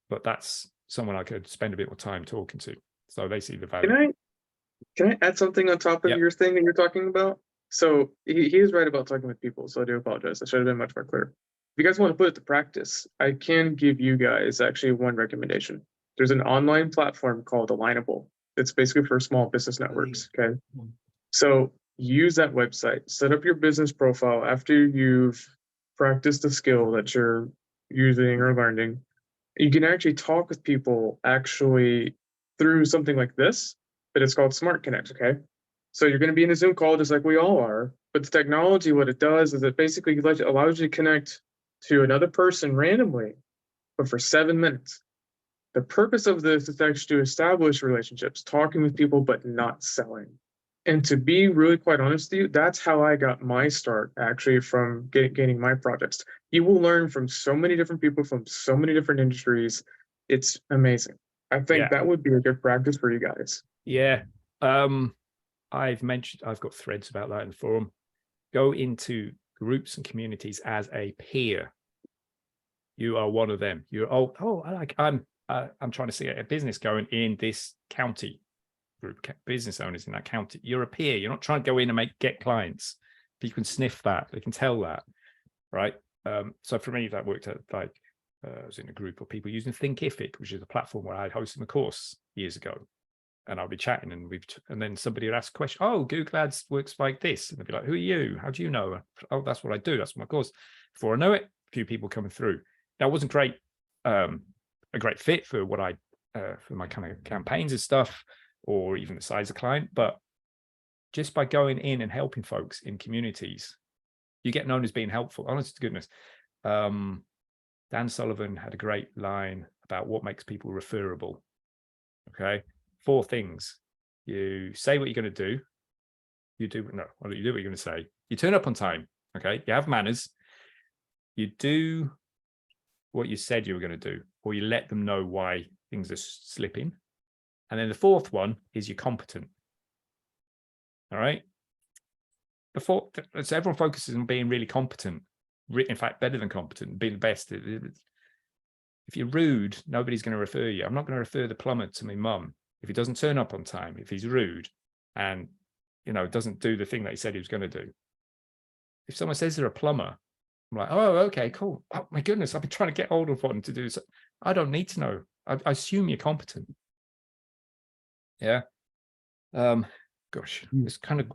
But that's someone I could spend a bit more time talking to. So they see the value. Can I add something on top of your thing that you're talking about? So he is right about talking with people. So I do apologize. I should have been much more clear. If you guys want to put it to practice, I can give you guys actually one recommendation. There's an online platform called Alignable. It's basically for small business networks. Okay. So use that website, set up your business profile after you've practiced the skill that you're using or learning. You can actually talk with people actually through something like this, but it's called Smart Connect. Okay. So you're going to be in a Zoom call just like we all are, but the technology, what it does is it basically allows you to connect to another person randomly, but for 7 minutes. The purpose of this is actually to establish relationships, talking with people, but not selling. And to be really quite honest with you, that's how I got my start actually from gaining my projects. You will learn from so many different people from so many different industries. It's amazing. I think that would be a good practice for you guys. Yeah. I've got threads about that in the forum. Go into groups and communities as a peer. You are one of them. You're I'm trying to see a business going in this county, group business owners in that county. You're a peer. You're not trying to go in and get clients. People can sniff that. They can tell that, right? So for me, that worked out like I was in a group of people using Thinkific, which is a platform where I hosted a course years ago. And I'll be chatting, and then somebody would ask a question. Oh, Google Ads works like this, and they'd be like, "Who are you? How do you know?" Oh, that's what I do. That's my course. Before I know it, a few people coming through. That wasn't great, a great fit for what I for my kind of campaigns and stuff, or even the size of client. But just by going in and helping folks in communities, you get known as being helpful. Honest to goodness, Dan Sullivan had a great line about what makes people referable. Okay. 4 things. You say what you're going to do. You do what you're going to say. You turn up on time. Okay. You have manners. You do what you said you were going to do, or you let them know why things are slipping. And then the 4th one is you're competent. All right. So everyone focuses on being really competent. In fact, better than competent, being the best. If you're rude, nobody's going to refer you. I'm not going to refer the plumber to my mum if he doesn't turn up on time, if he's rude and, doesn't do the thing that he said he was going to do. If someone says they're a plumber, I'm like, oh, okay, cool. Oh my goodness, I've been trying to get hold of one to do this. I don't need to know. I assume you're competent. Yeah. Gosh, let's kind of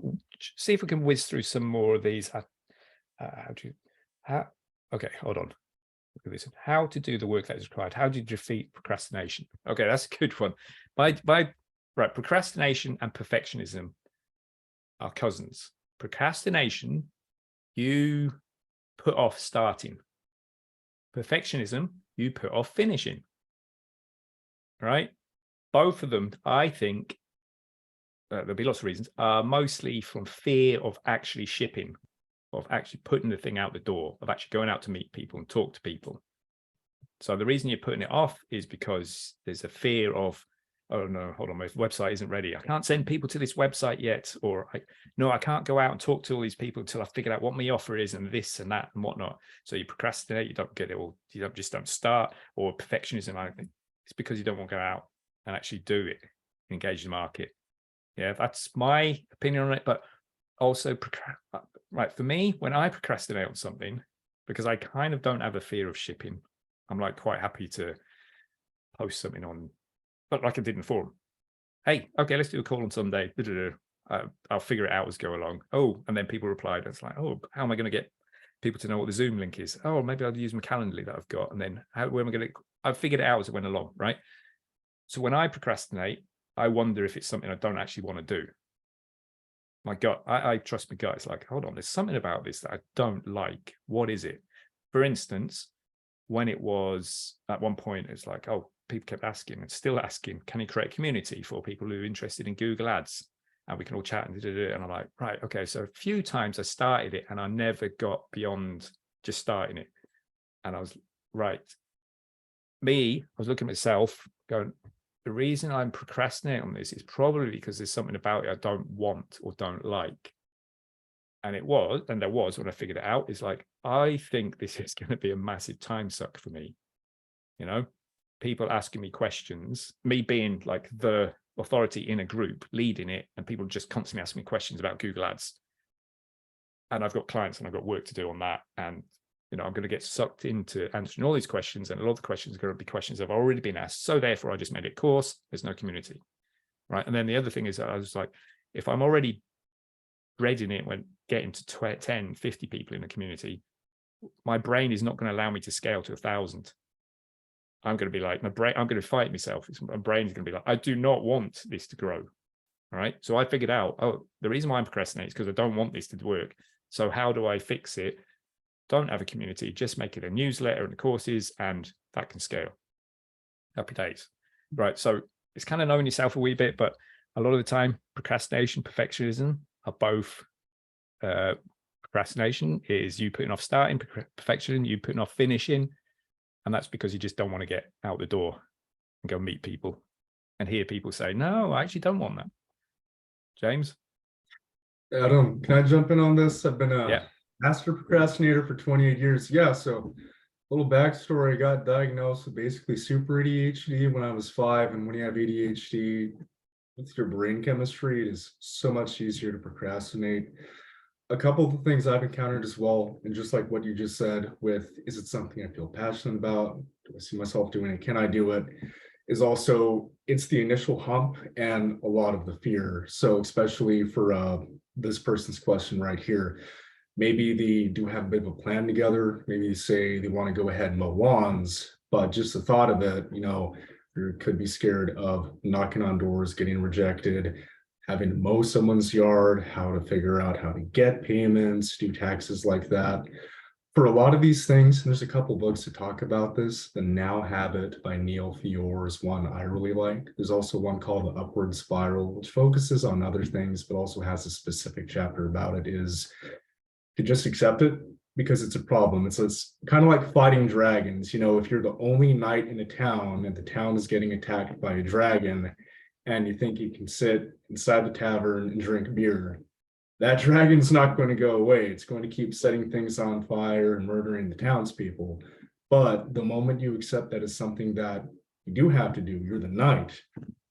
see if we can whiz through some more of these. Okay, hold on. Look at this. How to do the work that is required. How do you defeat procrastination? Okay, that's a good one. Right, procrastination and perfectionism are cousins. Procrastination, you put off starting. Perfectionism, you put off finishing. Right? Both of them, I think, there'll be lots of reasons, are mostly from fear of actually shipping, of actually putting the thing out the door, of actually going out to meet people and talk to people. So the reason you're putting it off is because there's a fear of, oh no, hold on, my website isn't ready. I can't send people to this website yet. Or I can't go out and talk to all these people until I've figured out what my offer is and this and that and whatnot. So you procrastinate, you don't get it all, you don't start. Or perfectionism, I think it's because you don't want to go out and actually do it, engage the market. Yeah, that's my opinion on it. But also, right, for me, when I procrastinate on something, because I kind of don't have a fear of shipping, I'm like quite happy to post something on, but like I did in the forum. Hey, okay, let's do a call on Sunday. I'll figure it out as go along. Oh, and then people replied. It's like, oh, how am I going to get people to know what the Zoom link is? Oh, maybe I'll use my Calendly that I've got. And then where am I going to, I figured it out as it went along, right? So when I procrastinate, I wonder if it's something I don't actually want to do. My gut, I trust my gut. It's like, hold on, there's something about this that I don't like. What is it? For instance, when it was at one point, it's like, oh, people kept asking and still asking, can you create a community for people who are interested in Google Ads? And we can all chat and do it. And I'm like, right, okay. So a few times I started it and I never got beyond just starting it. And I was right. I was looking at myself going, the reason I'm procrastinating on this is probably because there's something about it I don't want or don't like. And there was, when I figured it out, is like, I think this is going to be a massive time suck for me. You know, people asking me questions, me being like the authority in a group leading it, and people just constantly asking me questions about Google Ads. And I've got clients and I've got work to do on that. And, you know, I'm going to get sucked into answering all these questions. And a lot of the questions are going to be questions that have already been asked. So therefore, I just made it a course. There's no community. Right. And then the other thing is that I was like, if I'm already dreading it when getting to 10, 50 people in the community, my brain is not going to allow me to scale to 1,000. I'm going to be like, I'm going to fight myself. My brain is going to be like, I do not want this to grow. All right. So I figured out, oh, the reason why I'm procrastinating is because I don't want this to work. So how do I fix it? Don't have a community, just make it a newsletter and courses, and that can scale. Happy days. Right. So it's kind of knowing yourself a wee bit, but a lot of the time, procrastination, perfectionism are both. Procrastination is you putting off starting, perfection, you putting off finishing. And that's because you just don't want to get out the door and go meet people and hear people say, no, I actually don't want that. James? Adam, can I jump in on this? I've been a Yeah. master procrastinator for 28 years. Yeah, so little backstory, I got diagnosed with basically super ADHD when I was 5. And when you have ADHD, with your brain chemistry, it is so much easier to procrastinate. A couple of the things I've encountered as well, and just like what you just said with, is it something I feel passionate about? Do I see myself doing it? Can I do it? Is also, it's the initial hump and a lot of the fear. So especially for this person's question right here, maybe they do have a bit of a plan together. Maybe say they want to go ahead and mow lawns, but just the thought of it, you know, you could be scared of knocking on doors, getting rejected, having to mow someone's yard, how to figure out how to get payments, do taxes like that. For a lot of these things, and there's a couple books that talk about this. The Now Habit by Neil Fiore is one I really like. There's also one called The Upward Spiral, which focuses on other things, but also has a specific chapter about it, is to just accept it because it's a problem. It's kind of like fighting dragons. You know, if you're the only knight in a town and the town is getting attacked by a dragon, and you think you can sit inside the tavern and drink beer, that dragon's not going to go away. It's going to keep setting things on fire and murdering the townspeople. But the moment you accept that as something that you do have to do, you're the knight,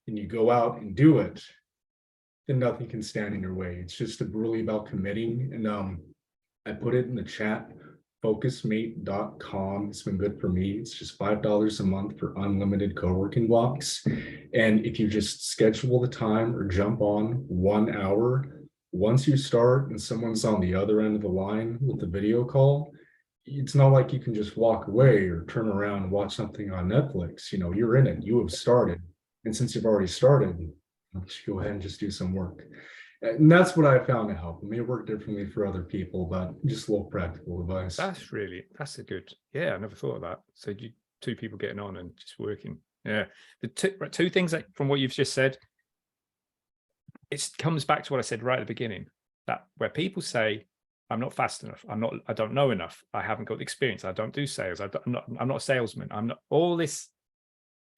and you go out and do it, then nothing can stand in your way. It's just really about committing. And I put it in the chat, focusmate.com. It's been good for me. It's just $5 a month for unlimited co-working blocks. And if you just schedule the time or jump on 1 hour, once you start and someone's on the other end of the line with the video call, it's not like you can just walk away or turn around and watch something on Netflix. You know, you're in it, you have started. And since you've already started, let's go ahead and just do some work. And that's what I found to help. It may work differently for other people, but just a little practical advice. That's a good, yeah, I never thought of that. So two people getting on and just working. Yeah. The two things that, from what you've just said, it comes back to what I said right at the beginning, that where people say, I'm not fast enough. I don't know enough. I haven't got the experience. I don't do sales. I'm not a salesman. I'm not, all this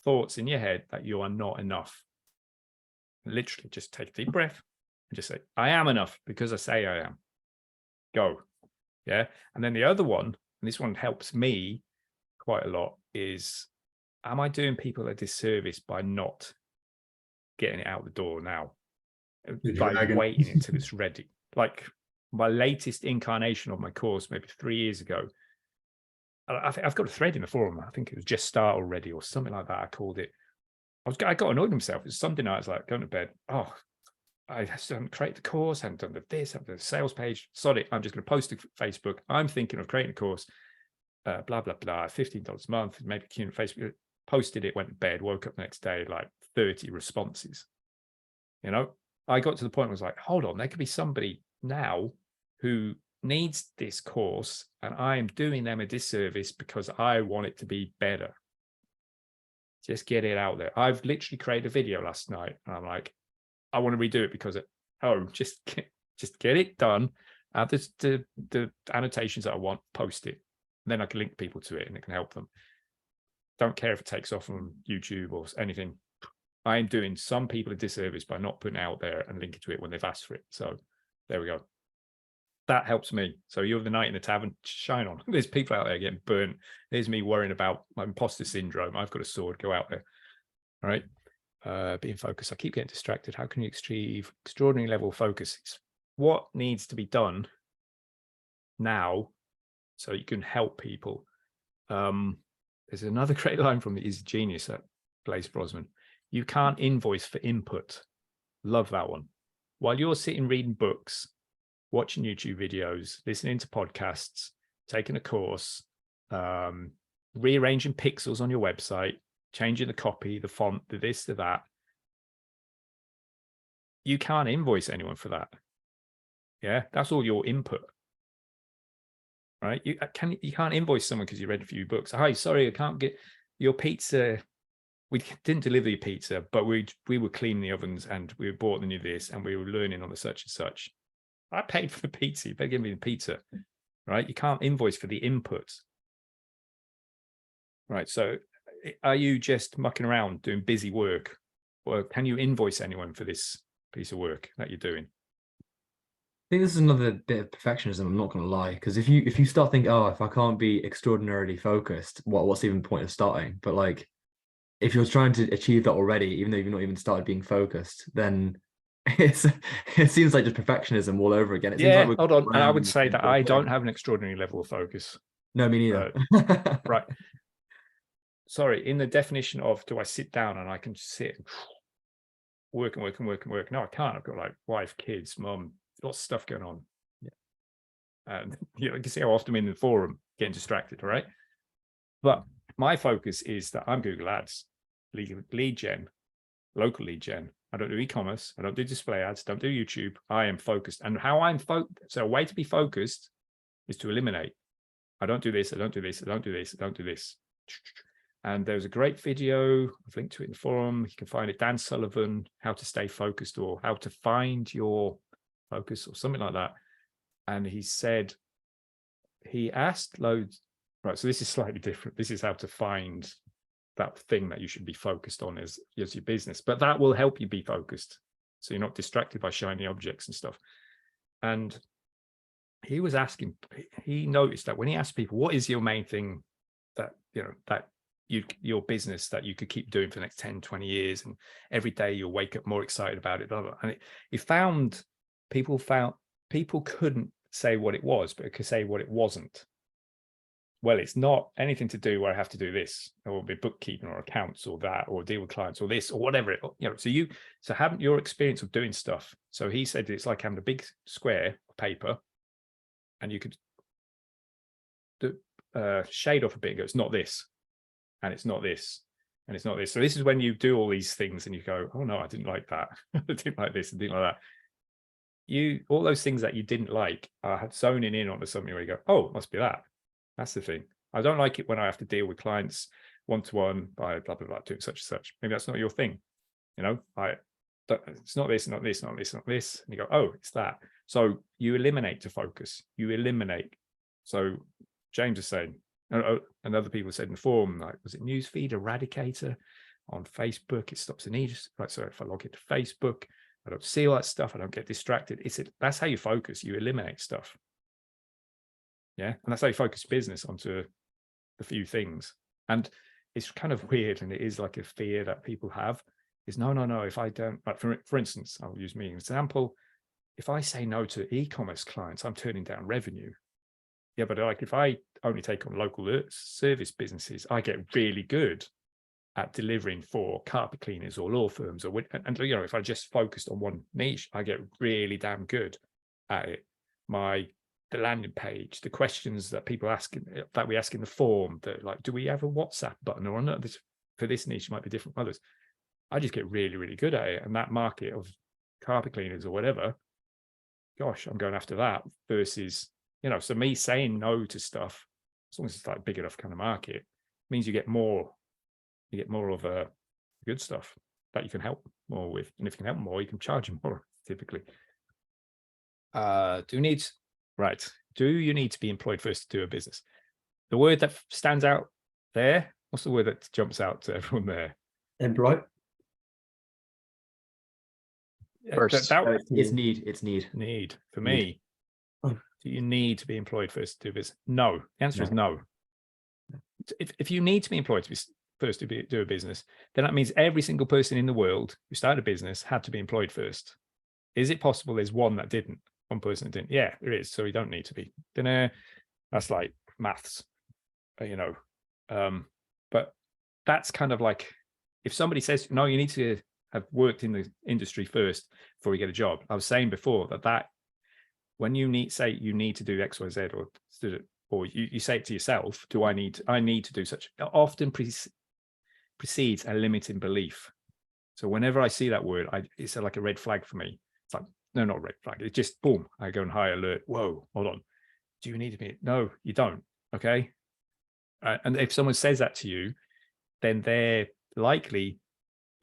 thoughts in your head that you are not enough. Literally just take a deep breath and just say, I am enough because I say I am. Go. Yeah. And then the other one, and this one helps me quite a lot, is, am I doing people a disservice by not getting it out the door now? By waiting until it's ready. Like my latest incarnation of my course, maybe 3 years ago, I think I've got a thread in the forum. I think it was Just Start Already or something like that. I called it. I got annoyed with myself. It was Sunday night. I was like going to bed. Oh, I haven't created the course. I haven't done this. I haven't done the sales page. Sorry, I'm just going to post to Facebook. I'm thinking of creating a course. Blah blah blah. $15 a month. Maybe Facebook. Posted it. Went to bed. Woke up the next day like 30 responses. You know, I got to the point where I was like, hold on, there could be somebody now who needs this course, and I am doing them a disservice because I want it to be better. Just get it out there. I've literally created a video last night, and I'm like, I want to redo it because just get it done. Add the annotations that I want, post it, and then I can link people to it, and it can help them. Don't care if it takes off on YouTube or anything. I am doing some people a disservice by not putting it out there and linking to it when they've asked for it. So there we go. That helps me. So you're the knight in the tavern, shine on. There's people out there getting burnt. There's me worrying about my imposter syndrome. I've got a sword, go out there. All right. Being focused. I keep getting distracted. How can you achieve extraordinary level of focus? It's what needs to be done now so you can help people. There's another great line from He's a Genius, that Blaise Brosman. You can't invoice for input. Love that one. While you're sitting reading books, watching YouTube videos, listening to podcasts, taking a course, rearranging pixels on your website, changing the copy, the font, the this, the that, you can't invoice anyone for that. Yeah, that's all your input. Right? You can't invoice someone because you read a few books. Hi, sorry, I can't get your pizza. We didn't deliver your pizza, but we were cleaning the ovens and we bought the new this and we were learning on the such and such. I paid for the pizza. You better give me the pizza, right? You can't invoice for the input, right? So are you just mucking around doing busy work, or can you invoice anyone for this piece of work that you're doing? I think this is another bit of perfectionism. I'm not going to lie, because if you start thinking, oh, if I can't be extraordinarily focused, what's even the point of starting? But like, if you're trying to achieve that already, even though you've not even started being focused, then it seems like just perfectionism all over again. It seems like hold on. And I would say that I don't have an extraordinary level of focus. No, me neither. Right. Sorry, in the definition of do I sit down and I can sit and work and work and work and work? No, I can't. I've got like wife, kids, mum, lots of stuff going on. Yeah. And you can see how often I'm in the forum getting distracted, right? But my focus is that I'm Google Ads, lead gen, local lead gen. I don't do e-commerce. I don't do display ads. Don't do YouTube. I am focused. And how I'm focused. So a way to be focused is to eliminate. I don't do this. I don't do this. I don't do this. I don't do this. And there's a great video. I've linked to it in the forum. You can find it. Dan Sullivan, how to stay focused or how to find your focus or something like that. And he said, he asked loads. Right. So this is slightly different. This is how to find that thing that you should be focused on as your business, but that will help you be focused. So you're not distracted by shiny objects and stuff. And he was asking, he noticed that when he asked people, what is your main thing that, that your business that you could keep doing for the next 10, 20 years. And every day you'll wake up more excited about it. Blah, blah. And he found people couldn't say what it was, but it could say what it wasn't. Well, it's not anything to do where I have to do this or be bookkeeping or accounts or that, or deal with clients or this or whatever it, so having your experience of doing stuff. So he said, it's like having a big square of paper and you could shade off a bit and go, it's not this, and it's not this, and it's not this. So this is when you do all these things and you go, oh no, I didn't like that. I didn't like this, I didn't like that. All those things that you didn't like are zoning in onto something where you go, oh, it must be that. That's the thing. I don't like it when I have to deal with clients one-to-one by blah, blah, blah, doing such and such. Maybe that's not your thing. It's not this, not this, not this, not this. And you go, oh, it's that. So you eliminate to focus. You eliminate. So James is saying, and other people said in the forum, like, was it Newsfeed Eradicator on Facebook? It stops the need. Right. So if I log into Facebook, I don't see all that stuff. I don't get distracted. That's how you focus. You eliminate stuff. Yeah. And that's how you focus business onto a few things. And it's kind of weird. And it is like a fear that people have is no, if I don't, like for instance, I'll use me as an example. If I say no to e-commerce clients, I'm turning down revenue. Yeah. But like if I only take on local service businesses, I get really good at delivering for carpet cleaners or law firms and if I just focused on one niche, I get really damn good at it. The landing page, the questions that people ask that we ask in the form, that like, do we have a WhatsApp button or not? For this niche might be different from others. I just get really, really good at it. And that market of carpet cleaners or whatever, gosh, I'm going after that versus, you know, so me saying no to stuff, as long as it's like big enough kind of market, means you get more of a good stuff that you can help more with. And if you can help more, you can charge more typically. Do you need to be employed first to do a business? The word that stands out there, what's the word that jumps out to everyone there? Employed. First. It's need. Need for Need. me. Oh. Do you need to be employed first to do business? No. The answer is no. If you need to be employed to be first to do a business, then that means every single person in the world who started a business had to be employed first. Is it possible there's one person that didn't? Yeah, there is. So you don't need to be. That's like maths, you know. But that's kind of like, if somebody says, no, you need to have worked in the industry first before you get a job. I was saying before that when you say you need to do X, Y, Z, or you say it to yourself, I need to do such, often precedes a limiting belief. So whenever I see that word, it's like a red flag for me. It's like, no, not a red flag. It's just boom, I go in high alert. Whoa, hold on. Do you need to be? No, you don't. Okay. And if someone says that to you, then they're likely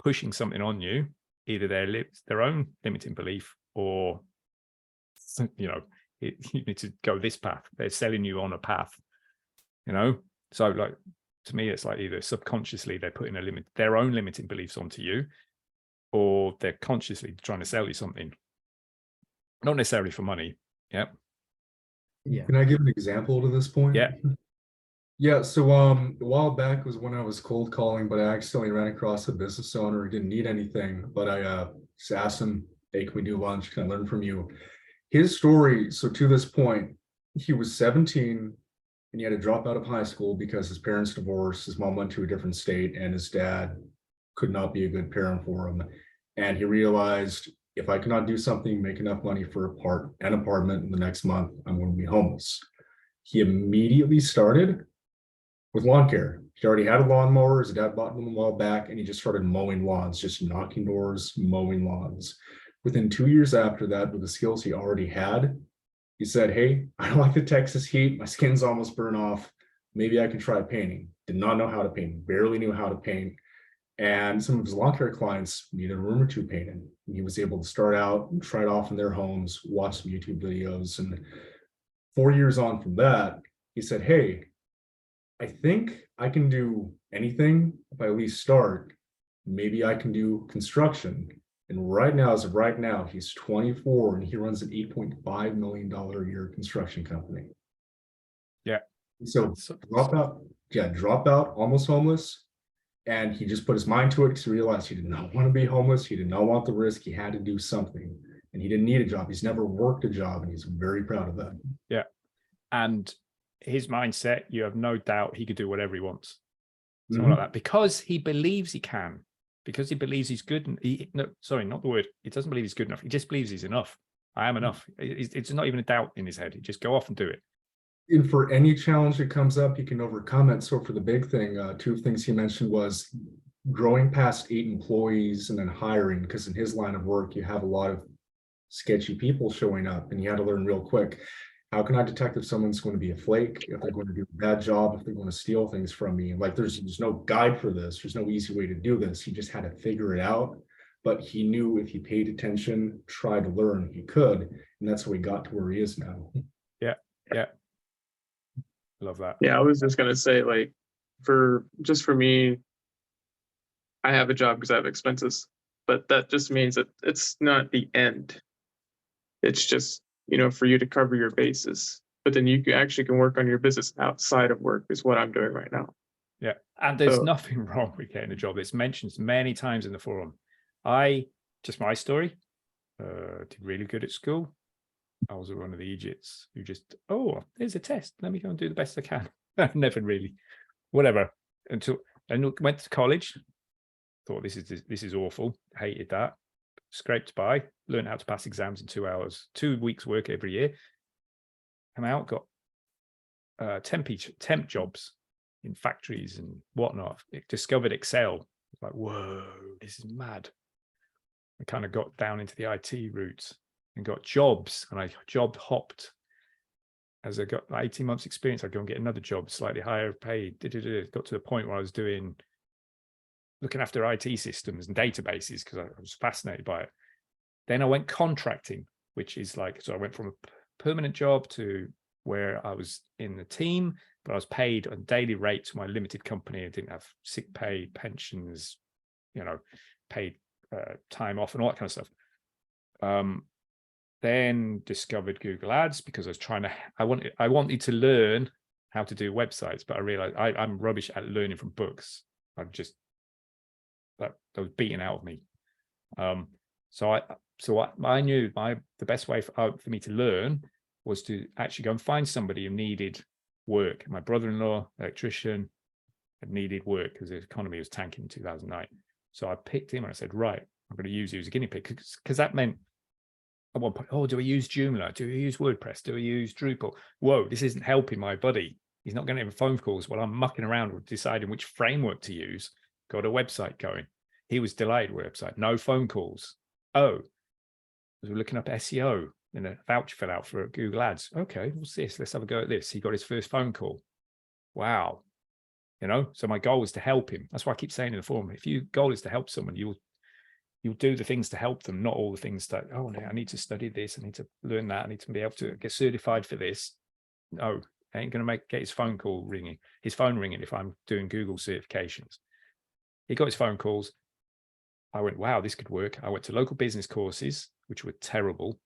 pushing something on you, either their own limiting belief, or, you know, you need to go this path. They're selling you on a path, you know. So like, to me, it's like either subconsciously they're putting their own limiting beliefs onto you, or they're consciously trying to sell you something, not necessarily for money. Yeah. Can I give an example to this point? Yeah. Yeah, so a while back was when I was cold calling, but I accidentally ran across a business owner who didn't need anything, but I just asked him, hey, can we do lunch? Can I learn from you? His story, so to this point, he was 17 and he had to drop out of high school because his parents divorced, his mom went to a different state, and his dad could not be a good parent for him. And he realized, if I cannot do something, make enough money for an apartment in the next month, I'm going to be homeless. He immediately started with lawn care. He already had a lawnmower. His dad bought him a while back, and he just started mowing lawns, just knocking doors, mowing lawns. Within 2 years after that, with the skills he already had, he said, hey, I don't like the Texas heat. My skin's almost burned off. Maybe I can try painting. Did not know how to paint, barely knew how to paint. And some of his lawn care clients needed a room or two painted. And he was able to start out and try it off in their homes, watch some YouTube videos. And 4 years on from that, he said, hey, I think I can do anything if I at least start. Maybe I can do construction. And right now, as of right now, he's 24 and he runs an $8.5 million a year construction company. Yeah. So drop out, almost homeless. And he just put his mind to it because he realized he did not want to be homeless. He did not want the risk. He had to do something, and he didn't need a job. He's never worked a job, and he's very proud of that. Yeah. And his mindset, you have no doubt he could do whatever he wants. Something like that, because he believes he can, because he believes he's good. And not the word. He doesn't believe he's good enough. He just believes he's enough. I am enough. It's not even a doubt in his head. He just go off and do it. And for any challenge that comes up, he can overcome it. So for the big thing, two things he mentioned was growing past 8 employees and then hiring, because in his line of work, you have a lot of sketchy people showing up, and you had to learn real quick. How can I detect if someone's going to be a flake, if they're going to do a bad job, if they're going to steal things from me? Like there's no guide for this. There's no easy way to do this. He just had to figure it out. But he knew if he paid attention, tried to learn, he could. And that's how he got to where he is now. Yeah. Yeah. Love that. Yeah, I was just gonna say, like, for me, I have a job because I have expenses, but that just means that it's not the end. It's just, for you to cover your bases, but then you can work on your business outside of work, is what I'm doing right now. Yeah. And there's nothing wrong with getting a job. It's mentioned many times in the forum. Just my story, did really good at school. I was one of the idiots who just, there's a test. Let me go and do the best I can. Never really, whatever. Until I went to college, thought this is awful. Hated that. Scraped by, learned how to pass exams in 2 hours, 2 weeks work every year. Come out, got temp jobs in factories and whatnot. Discovered Excel. Like, whoa, this is mad. I kind of got down into the IT route and got jobs, and I job hopped. As I got 18 months experience, I'd go and get another job, slightly higher paid. Got to the point where I was looking after IT systems and databases because I was fascinated by it. Then I went contracting, which is like, so I went from a permanent job to where I was in the team, but I was paid a daily rate to my limited company. I didn't have sick pay, pensions, paid time off and all that kind of stuff. Then discovered Google Ads because I wanted to learn how to do websites, but I realized I'm rubbish at learning from books. That was beaten out of me. So I knew the best way for me to learn was to actually go and find somebody who needed work. My brother-in-law, electrician, had needed work because the economy was tanking in 2009. So I picked him and I said, right, I'm going to use you as a guinea pig, because that meant at one point, oh, do I use Joomla? Do I use WordPress? Do I use Drupal? Whoa, this isn't helping my buddy. He's not getting phone calls while I'm mucking around with deciding which framework to use. Got a website going. He was delighted with website, no phone calls. Oh, we were looking up SEO and a voucher fill out for Google Ads. Okay, what's this? Let's have a go at this. He got his first phone call. Wow. So my goal was to help him. That's why I keep saying in the forum, if your goal is to help someone, you'll do the things to help them, not all the things that, oh, no, I need to study this, I need to learn that, I need to be able to get certified for this. No, I ain't going to get his phone ringing if I'm doing Google certifications. He got his phone calls. I went, wow, this could work. I went to local business courses, which were terrible.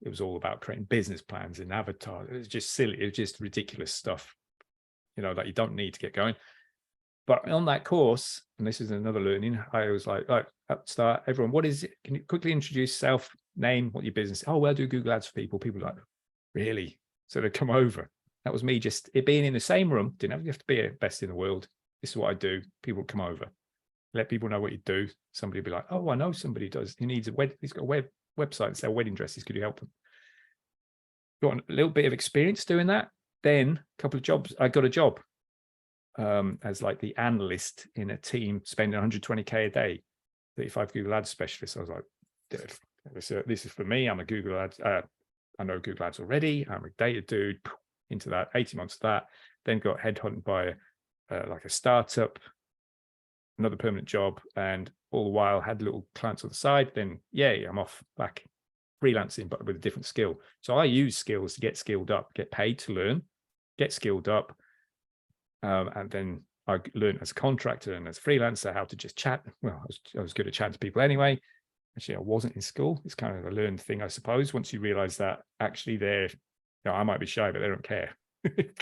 It was all about creating business plans and avatars. It was just silly. It was just ridiculous stuff, that you don't need to get going. But on that course, and this is another learning, I was like, right, at the start, everyone, what is it? Can you quickly introduce yourself, name, what your business? Oh, well, I do Google Ads for people. People are like, really? So they come over. That was me just it being in the same room. Didn't have to be a best in the world. This is what I do. People come over. Let people know what you do. Somebody will be like, oh, I know somebody does. He's got a website, sell wedding dresses. Could you help them? Got a little bit of experience doing that. Then a couple of jobs. I got a job as like the analyst in a team spending 120K a day, 35 Google Ads specialist. I was like, this is for me. I'm a Google Ads. I know Google Ads already. I'm a data dude. Into that, 18 months of that. Then got headhunted by like a startup, another permanent job, and all the while had little clients on the side. Then yay, I'm off back freelancing, but with a different skill. So I use skills to get skilled up, get paid to learn, get skilled up. And then I learned as a contractor and as a freelancer how to just chat. Well, I was good at chatting to people anyway. Actually, I wasn't in school. It's kind of a learned thing, I suppose. Once you realize that actually I might be shy, but they don't care.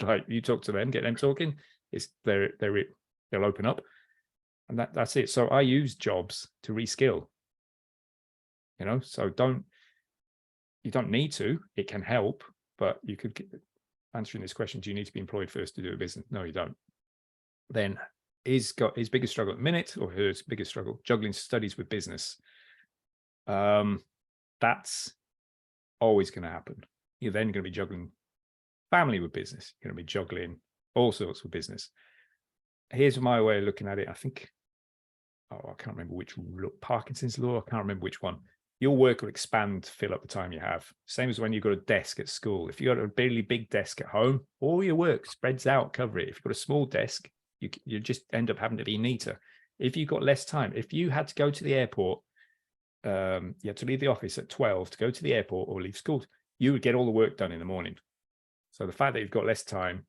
Like you talk to them, get them talking. They'll open up, and that's it. So I use jobs to reskill. So you don't need to. It can help, but you could answering this question: do you need to be employed first to do a business? No, you don't. Then his biggest struggle at the minute, or her biggest struggle, juggling studies with business. That's always going to happen. You're then going to be juggling family with business. You're going to be juggling all sorts of business. Here's my way of looking at it. I think, I can't remember which Parkinson's law. I can't remember which one. Your work will expand to fill up the time you have. Same as when you've got a desk at school. If you've got a really big desk at home, all your work spreads out, cover it. If you've got a small desk, you just end up having to be neater. If you've got less time, if you had to go to the airport, you had to leave the office at 12 to go to the airport or leave school, you would get all the work done in the morning. So the fact that you've got less time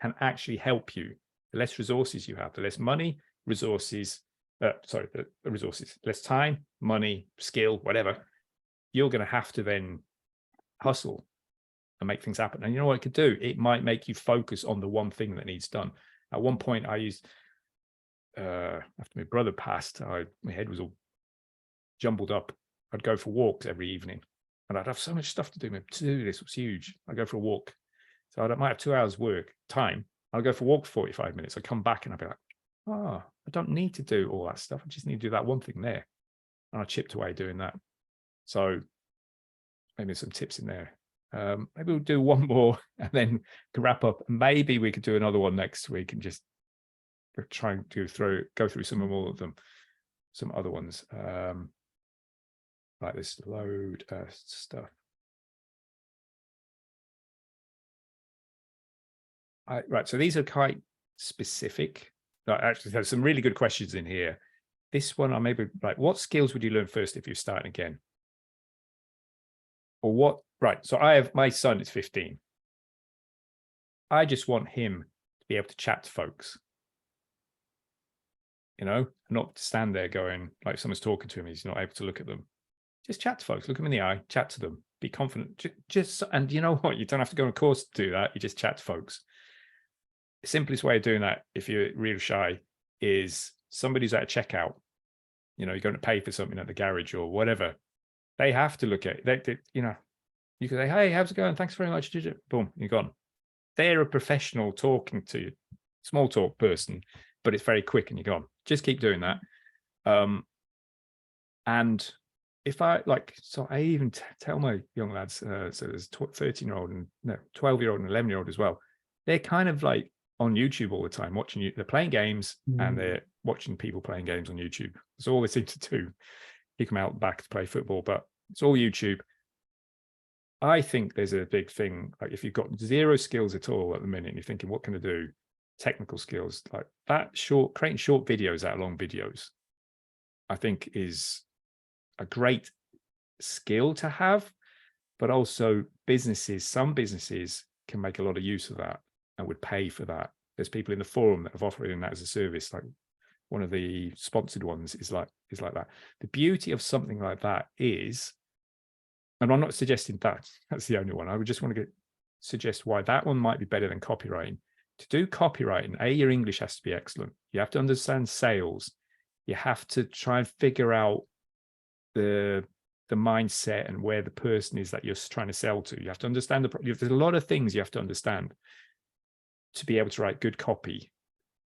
can actually help you. The less resources you have, the less money, resources, the resources, less time, money, skill, whatever, you're going to have to then hustle and make things happen. And you know what it could do? It might make you focus on the one thing that needs done. At one point I used, after my brother passed, my head was all jumbled up. I'd go for walks every evening and I'd have so much stuff to do. My to-do list was huge. I'd go for a walk. So I might have 2 hours work time. I'll go for a walk for 45 minutes. I'll come back and I'll be like, oh, I don't need to do all that stuff. I just need to do that one thing there. And I chipped away doing that. So maybe some tips in there. Maybe we'll do one more and then can wrap up. Maybe we could do another one next week and just try and go through some more of them, some other ones. Like this load stuff. Right, so these are quite specific. Actually, there's some really good questions in here. This one, I maybe like, what skills would you learn first if you're starting again? Or what? Right, so I have my son is 15. I just want him to be able to chat to folks. You know, not to stand there going like someone's talking to him, he's not able to look at them. Just chat to folks, look them in the eye, chat to them, be confident. Just and you know what? You don't have to go on a course to do that. You just chat to folks. The simplest way of doing that, if you're real shy, is somebody's at a checkout. You know, you're going to pay for something at the garage or whatever. They have to look at it. They, you know, you can say, "Hey, how's it going? Thanks very much." Boom, you're gone. They're a professional talking to you, small talk person, but it's very quick and you're gone. Just keep doing that. And if I like, so I even tell my young lads, so there's 13-year-old and no 12-year-old and 11-year-old as well. They're kind of like on YouTube all the time, watching you. They're playing games and they're watching people playing games on YouTube. That's all they seem to do. Kick them out back to play football, but it's all YouTube. I think there's a big thing, like if you've got zero skills at all at the minute and you're thinking, what can I do? Technical skills like that, creating short videos out of long videos, I think is a great skill to have, but also some businesses can make a lot of use of that and would pay for that. There's people in the forum that have offered that as a service, like one of the sponsored ones is like that. The beauty of something like that is, and I'm not suggesting that's the only one. I would just want to suggest why that one might be better than copywriting. To do copywriting, your English has to be excellent. You have to understand sales. You have to try and figure out the mindset and where the person is that you're trying to sell to. You have to understand there's a lot of things you have to understand to be able to write good copy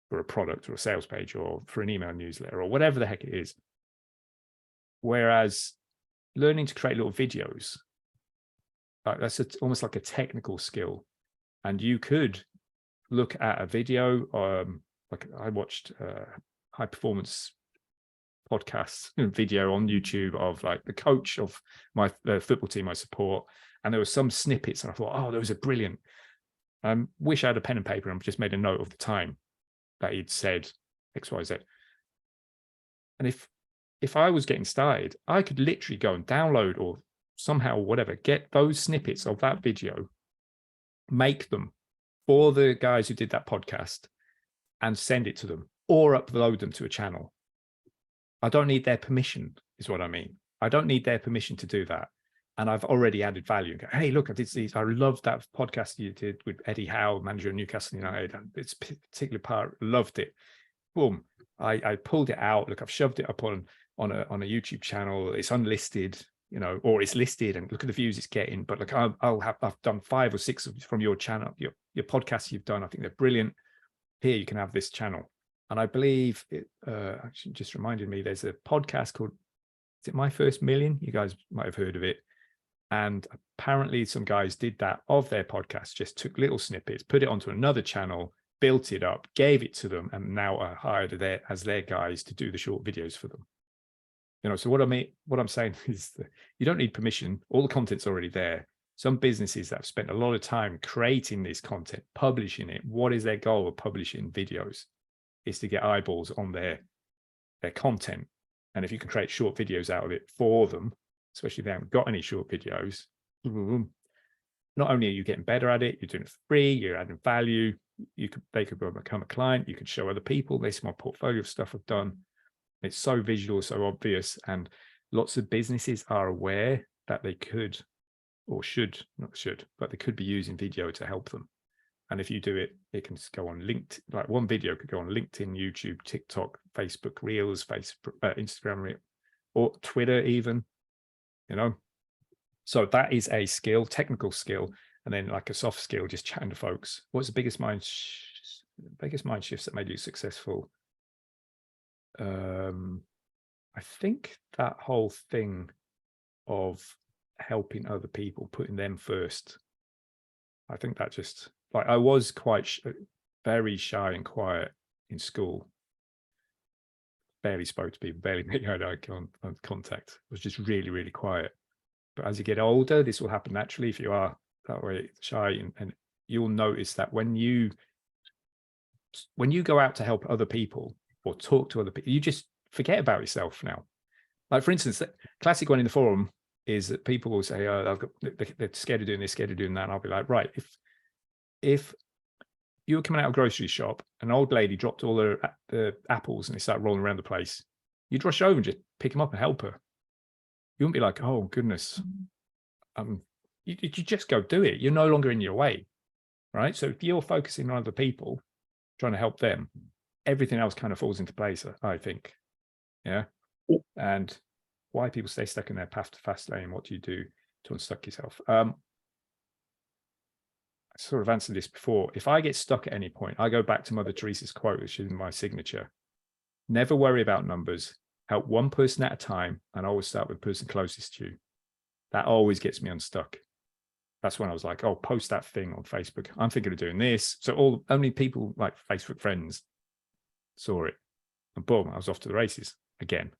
for a product or a sales page or for an email newsletter or whatever the heck it is. Whereas learning to create little videos, that's almost like a technical skill. And you could look at a video, like I watched high performance podcast video on YouTube of like the coach of my football team I support, and there were some snippets and I thought, oh, those are brilliant. Wish I had a pen and paper and just made a note of the time that he'd said XYZ. And if I was getting started, I could literally go and download or somehow whatever, get those snippets of that video, make them for the guys who did that podcast and send it to them or upload them to a channel. I don't need their permission, is what I mean. I don't need their permission to do that. And I've already added value. Hey, look, I did these. I loved that podcast you did with Eddie Howe, manager of Newcastle United. And it's particular part, loved it. Boom. I pulled it out. Look, I've shoved it up on a YouTube channel. It's unlisted, you know, or it's listed, and look at the views it's getting. But look, I've done 5 or 6 from your channel, your podcasts you've done. I think they're brilliant. Here, you can have this channel. And I believe it actually just reminded me, there's a podcast called, is it My First Million? You guys might have heard of it. And apparently some guys did that of their podcast, just took little snippets, put it onto another channel, built it up, gave it to them, and now are hired as their guys to do the short videos for them. You know, so what I'm saying is that you don't need permission. All the content's already there. Some businesses that have spent a lot of time creating this content, publishing it. What is their goal of publishing videos? Is to get eyeballs on their content. And if you can create short videos out of it for them, especially if they haven't got any short videos, not only are you getting better at it, you're doing it for free, you're adding value, they could become a client, you could show other people, this is my portfolio of stuff I've done. It's so visual, so obvious, and lots of businesses are aware that they could or should, not should, but they could be using video to help them. And if you do it, it can go on LinkedIn, like one video could go on LinkedIn, YouTube, TikTok, Facebook Reels, Instagram Reel, or Twitter even, you know. So that is a skill, technical skill, and then like a soft skill, just chatting to folks. What's the biggest mind shifts that made you successful? I think that whole thing of helping other people, putting them first. I think that just, like, I was quite very shy and quiet in school. barely spoke to people, barely had eye contact. It was just really, really quiet. But as you get older, this will happen naturally if you are that way shy, and you'll notice that when you go out to help other people or talk to other people, you just forget about yourself now. Like, for instance, the classic one in the forum is that people will say, "Oh, they're scared of doing this, scared of doing that." And I'll be like, right, if you were coming out of a grocery shop, an old lady dropped all the apples and they started rolling around the place, you'd rush over and just pick them up and help her. You wouldn't be like, "Oh goodness," you just go do it. You're no longer in your way, right? So if you're focusing on other people, trying to help them, everything else kind of falls into place, I think. Yeah. And why people stay stuck in their path to fast lane, what do you do to unstuck yourself? I sort of answered this before. If I get stuck at any point, I go back to Mother Teresa's quote, which is in my signature: never worry about numbers, help one person at a time, and always start with the person closest to you. That always gets me unstuck. That's when I was like, oh, post that thing on Facebook. I'm thinking of doing this. So only people like Facebook friends saw it. And boom, I was off to the races again.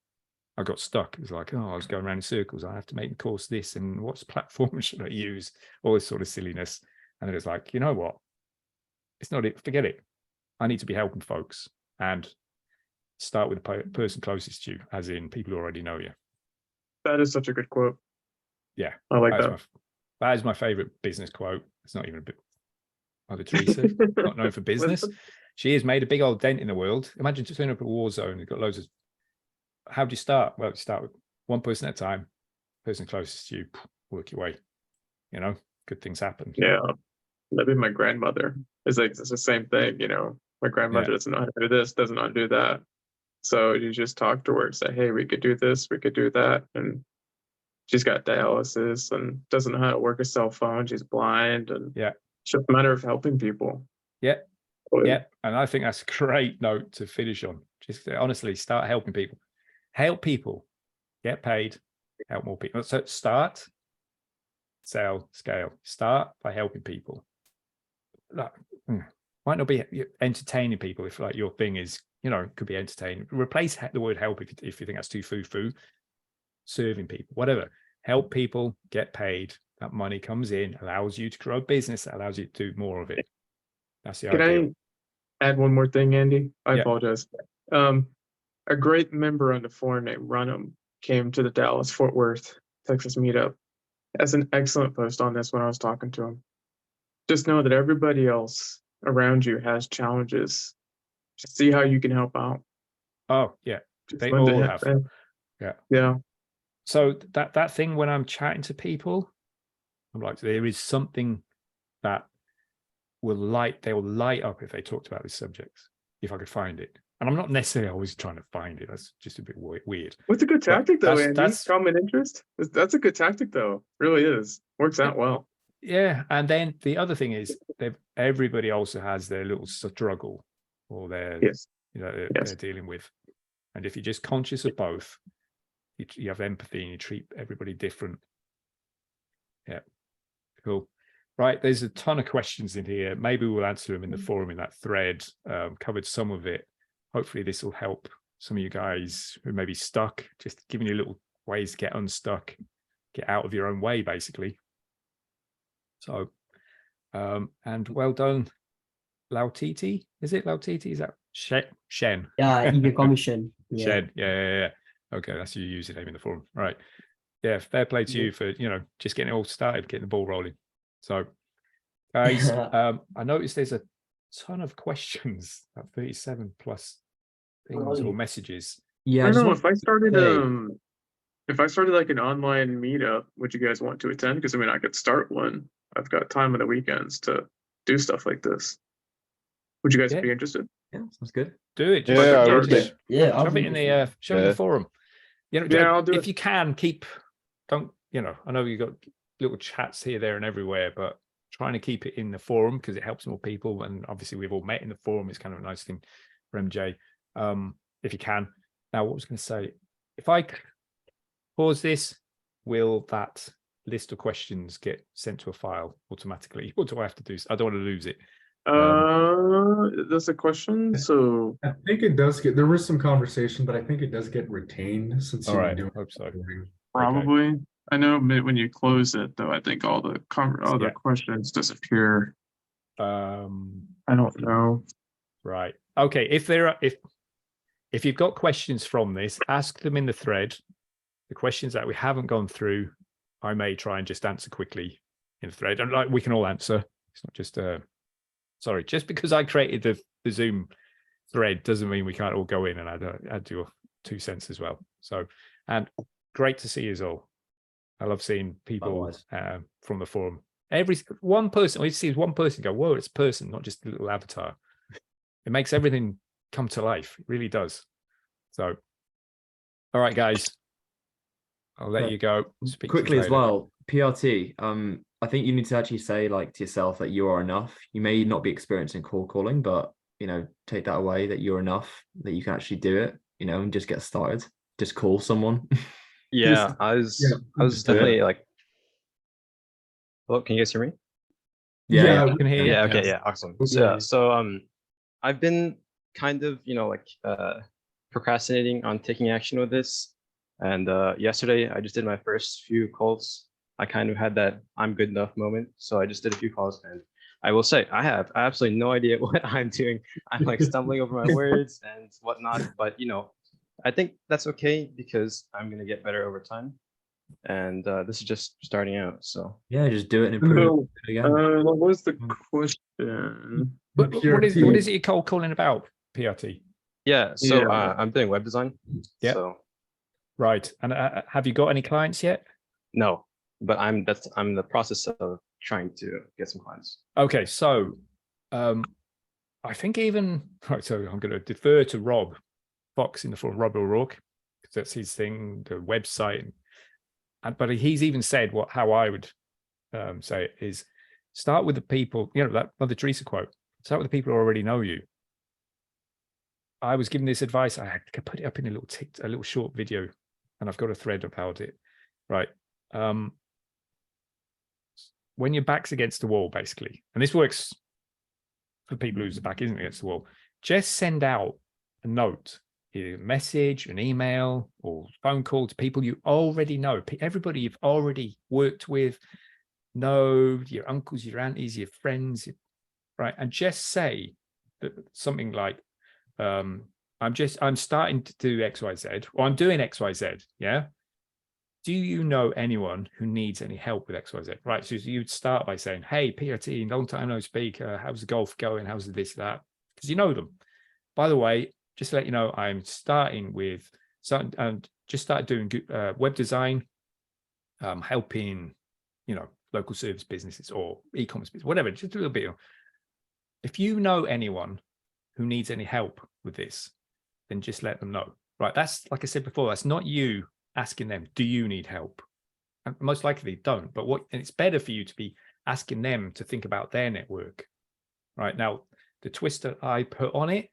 I got stuck. It was like, oh, I was going around in circles. I have to make the course this, and what's platform should I use? All this sort of silliness. And it was like, you know what? It's not it. Forget it. I need to be helping folks, and start with the person closest to you, as in people who already know you. That is such a good quote. Yeah. I like that. That is my favorite business quote. It's not even a bit. Mother Teresa, not known for business. She has made a big old dent in the world. Imagine just turning up a war zone. You've got loads of. How do you start? Well, you start with one person at a time, person closest to you, work your way. You know, good things happen. Yeah. Maybe my grandmother is like, it's the same thing. You know, my grandmother doesn't know how to do this, doesn't know how to do that. So you just talk to her and say, hey, we could do this, we could do that. And she's got dialysis and doesn't know how to work a cell phone. She's blind, and it's just a matter of helping people. Yeah. Yeah. And I think that's a great note to finish on. Just honestly, start helping people. Help people, get paid, help more people. So start, sell, scale. Start by helping people. Like, might not be entertaining people if like your thing is, you know, it could be entertaining. Replace the word help if you think that's too foo-foo. Serving people, whatever. Help people, get paid. That money comes in, allows you to grow a business, allows you to do more of it. That's the idea. Can I add one more thing, Andy? I apologize. A great member on the forum named Runham came to the Dallas-Fort Worth, Texas meetup. As an excellent post on this when I was talking to him. Just know that everybody else around you has challenges. Just see how you can help out. Oh, yeah. Just They all have. Yeah. Yeah. So that thing when I'm chatting to people, I'm like, there is something that they will light up if they talked about this subject, if I could find it. And I'm not necessarily always trying to find it. That's just a bit weird. What's a good tactic though, Andy? That's common interest. That's a good tactic though. It really is. Works out well. Yeah. And then the other thing is everybody also has their little struggle or their, they're dealing with. And if you're just conscious of both, you have empathy and you treat everybody different. Yeah. Cool. Right. There's a ton of questions in here. Maybe we'll answer them in the forum, in that thread. Covered some of it. Hopefully this will help some of you guys who may be stuck, just giving you little ways to get unstuck, get out of your own way, basically. So, and well done, Lautiti. Is it Lautiti? Is that Shen? Yeah, you can call me Shen. Yeah. Shen. Yeah. Okay, that's your username in the forum. Right. Yeah, fair play to you for, just getting it all started, getting the ball rolling. So, guys, I noticed there's a ton of questions, about 37 plus things or messages. Yeah, I don't know if I started like an online meetup, would you guys want to attend? Because I mean, I could start one. I've got time on the weekends to do stuff like this. Would you guys be interested? Yeah, sounds good. Do it. Yeah, I would be. Shove it in the forum. I'll do if it. you can I know you got little chats here, there, and everywhere, but trying to keep it in the forum because it helps more people. And obviously, we've all met in the forum. It's kind of a nice thing for MJ. If you can. Now, what was I going to say? If I pause this, will that list of questions get sent to a file automatically? What do I have to do? I don't want to lose it. That's a question. So I think it does get, there was some conversation, but I think it does get retained since All you've right, been doing. hope so. probably, I know when you close it though, I think all the Yeah. questions disappear. Um, I don't know. right. Okay. If you've got questions from this, ask them in the thread. The questions that we haven't gone through, I may try and just answer quickly in the thread. And like we can all answer. It's not just sorry, just because I created the Zoom thread doesn't mean we can't all go in and add your 2 cents as well. So, and great to see you all. I love seeing people from the forum. Every one person, all you see is one person go, whoa, it's a person, not just a little avatar. It makes everything come to life. It really does. So, all right, guys, I'll let you go. Speak Quickly as later. well, PRT. I think you need to actually say like to yourself that you are enough. You may not be experienced in cold calling, but you know, take that away that you're enough, that you can actually do it, you know, and just get started. Just call someone. Yeah, I was definitely like, hello, can you guys hear me? Yeah. You can hear. Yeah, okay, yeah, awesome. So Yeah. yeah, so I've been kind of, you know, like procrastinating on taking action with this. And yesterday I just did my first few calls. I kind of had that I'm good enough moment. So I just did a few calls, and I will say I have absolutely no idea what I'm doing. I'm like stumbling over my words and whatnot, but you know, I think that's okay because I'm gonna get better over time. And this is just starting out. So Yeah, just do it and improve it again. What was the question? What is it you're cold calling about, PRT? yeah, so Yeah. I'm doing web design. Yeah. So Right. And have you got any clients yet? no, but I'm in the process of trying to get some clients. Okay, so I think even right, so I'm going to defer to Rob Fox in the forum, Rob O'Rourke, because that's his thing, the website. But he's even said how I would say it is start with the people, you know, that Mother Teresa quote, start with the people who already know you. I was given this advice. I put it up in a little short video, and I've got a thread about it. Right. When your back's against the wall, basically, and this works for people whose back isn't against the wall, just send out a note, either a message, an email, or phone call to people you already know, everybody you've already worked with, know your uncles, your aunties, your friends, right? And just say that something like, I'm starting to do XYZ, or I'm doing XYZ. Yeah. Do you know anyone who needs any help with XYZ? Right. So you'd start by saying, hey, PRT, long time no speak. How's the golf going? How's the this, that? Because you know them. By the way, just to let you know, I'm starting with something and just started doing web design, helping, you know, local service businesses or e-commerce business, whatever, just a little bit. If you know anyone who needs any help with this, then just let them know. Right. That's, like I said before, that's not you asking them, do you need help? And most likely they don't. But and it's better for you to be asking them to think about their network. Right. Now, the twist that I put on it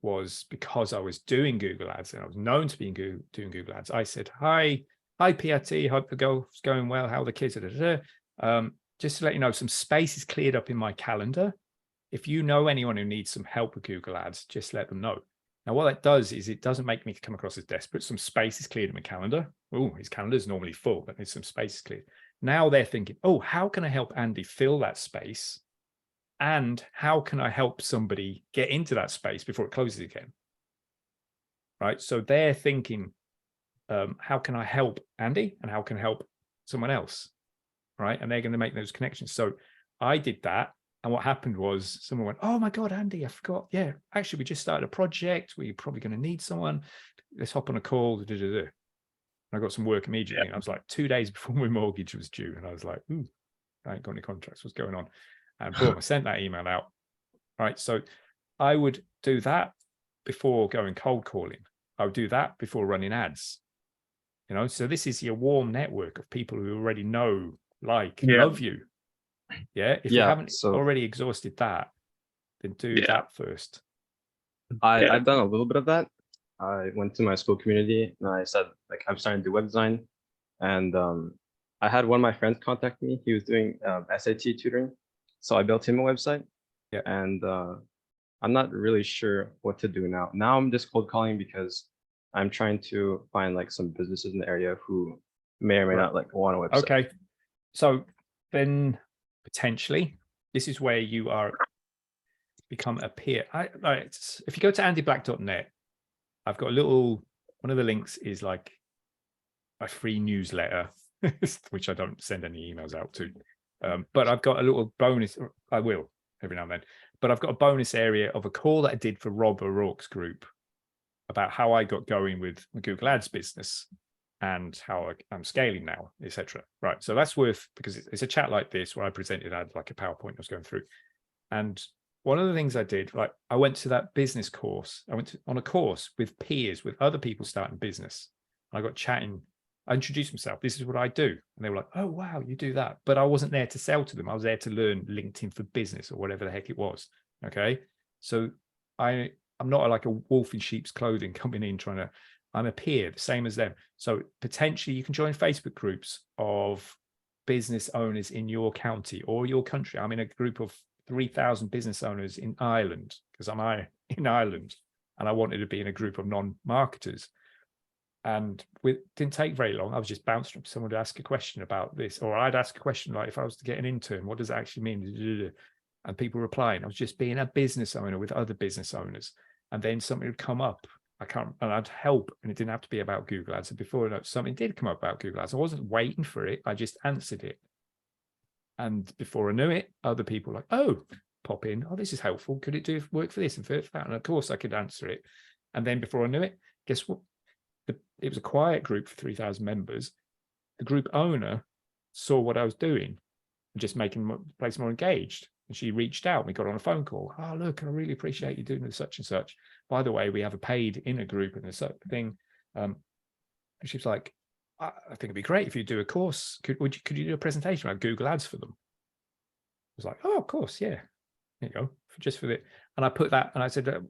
was because I was doing Google Ads and I was known to be doing Google Ads. I said, hi PRT, hope the golf's going well. How are the kids? Just to let you know, some space is cleared up in my calendar. If you know anyone who needs some help with Google Ads, just let them know. Now, what that does is it doesn't make me come across as desperate. Some space is cleared in my calendar. Oh, his calendar is normally full, but there's some space cleared. Now they're thinking, oh, how can I help Andy fill that space? And how can I help somebody get into that space before it closes again? Right. So they're thinking, how can I help Andy? And how can I help someone else? Right. And they're going to make those connections. So I did that. And what happened was someone went, oh my God, Andy, I forgot. Yeah, actually, we just started a project. We're probably going to need someone. Let's hop on a call. And I got some work immediately. And I was like 2 days before my mortgage was due. And I was like, ooh, I ain't got any contracts. What's going on? And boom, I sent that email out. Right. So I would do that before going cold calling. I would do that before running ads. You know, so this is your warm network of people who already know, love you. Yeah. If you haven't already exhausted that, then do that first. I've done a little bit of that. I went to my school community and I said, like, I'm starting to do web design. And I had one of my friends contact me. He was doing SAT tutoring. So I built him a website. Yeah. And I'm not really sure what to do now. Now I'm just cold calling because I'm trying to find like some businesses in the area who may or may Right. not like want a website. Okay. So then potentially this is where you are become a peer. If you go to andyblack.net, I've got a little, one of the links is like a free newsletter, which I don't send any emails out to. But I've got a little bonus, I will every now and then, but I've got a bonus area of a call that I did for Rob O'Rourke's group about how I got going with the Google Ads business and how I'm scaling now, etc. Right. So that's worth, because it's a chat like this where I presented, I had like a PowerPoint I was going through. And one of the things I did, like I went to that business course. I went on a course with peers, with other people starting business. I got chatting. I introduced myself. This is what I do. And they were like, oh, wow, you do that. But I wasn't there to sell to them. I was there to learn LinkedIn for business or whatever the heck it was. Okay. So I'm not like a wolf in sheep's clothing coming in trying to, I'm a peer, the same as them. So potentially you can join Facebook groups of business owners in your county or your country. I'm in a group of 3,000 business owners in Ireland because I'm in Ireland and I wanted to be in a group of non-marketers. And it didn't take very long. I was just bounced from someone to ask a question about this, or I'd ask a question like, if I was to get an intern, what does it actually mean? And people replying. I was just being a business owner with other business owners. And then something would come up. And I'd help, and it didn't have to be about Google Ads. And before something did come up about Google Ads, I wasn't waiting for it. I just answered it. And before I knew it, other people were like, oh, pop in. Oh, this is helpful. Could it do work for this and for that? And of course I could answer it. And then before I knew it, guess what? It was a quiet group for 3,000 members. The group owner saw what I was doing and just making the place more engaged. And she reached out. We got on a phone call. Oh, look, I really appreciate you doing such and such. By the way, we have a paid in a group and a certain thing. And she was like, I think it'd be great if you do a course. Could you do a presentation about Google Ads for them? I was like, oh, of course, yeah. There you go, just for the. And I put that, and I said,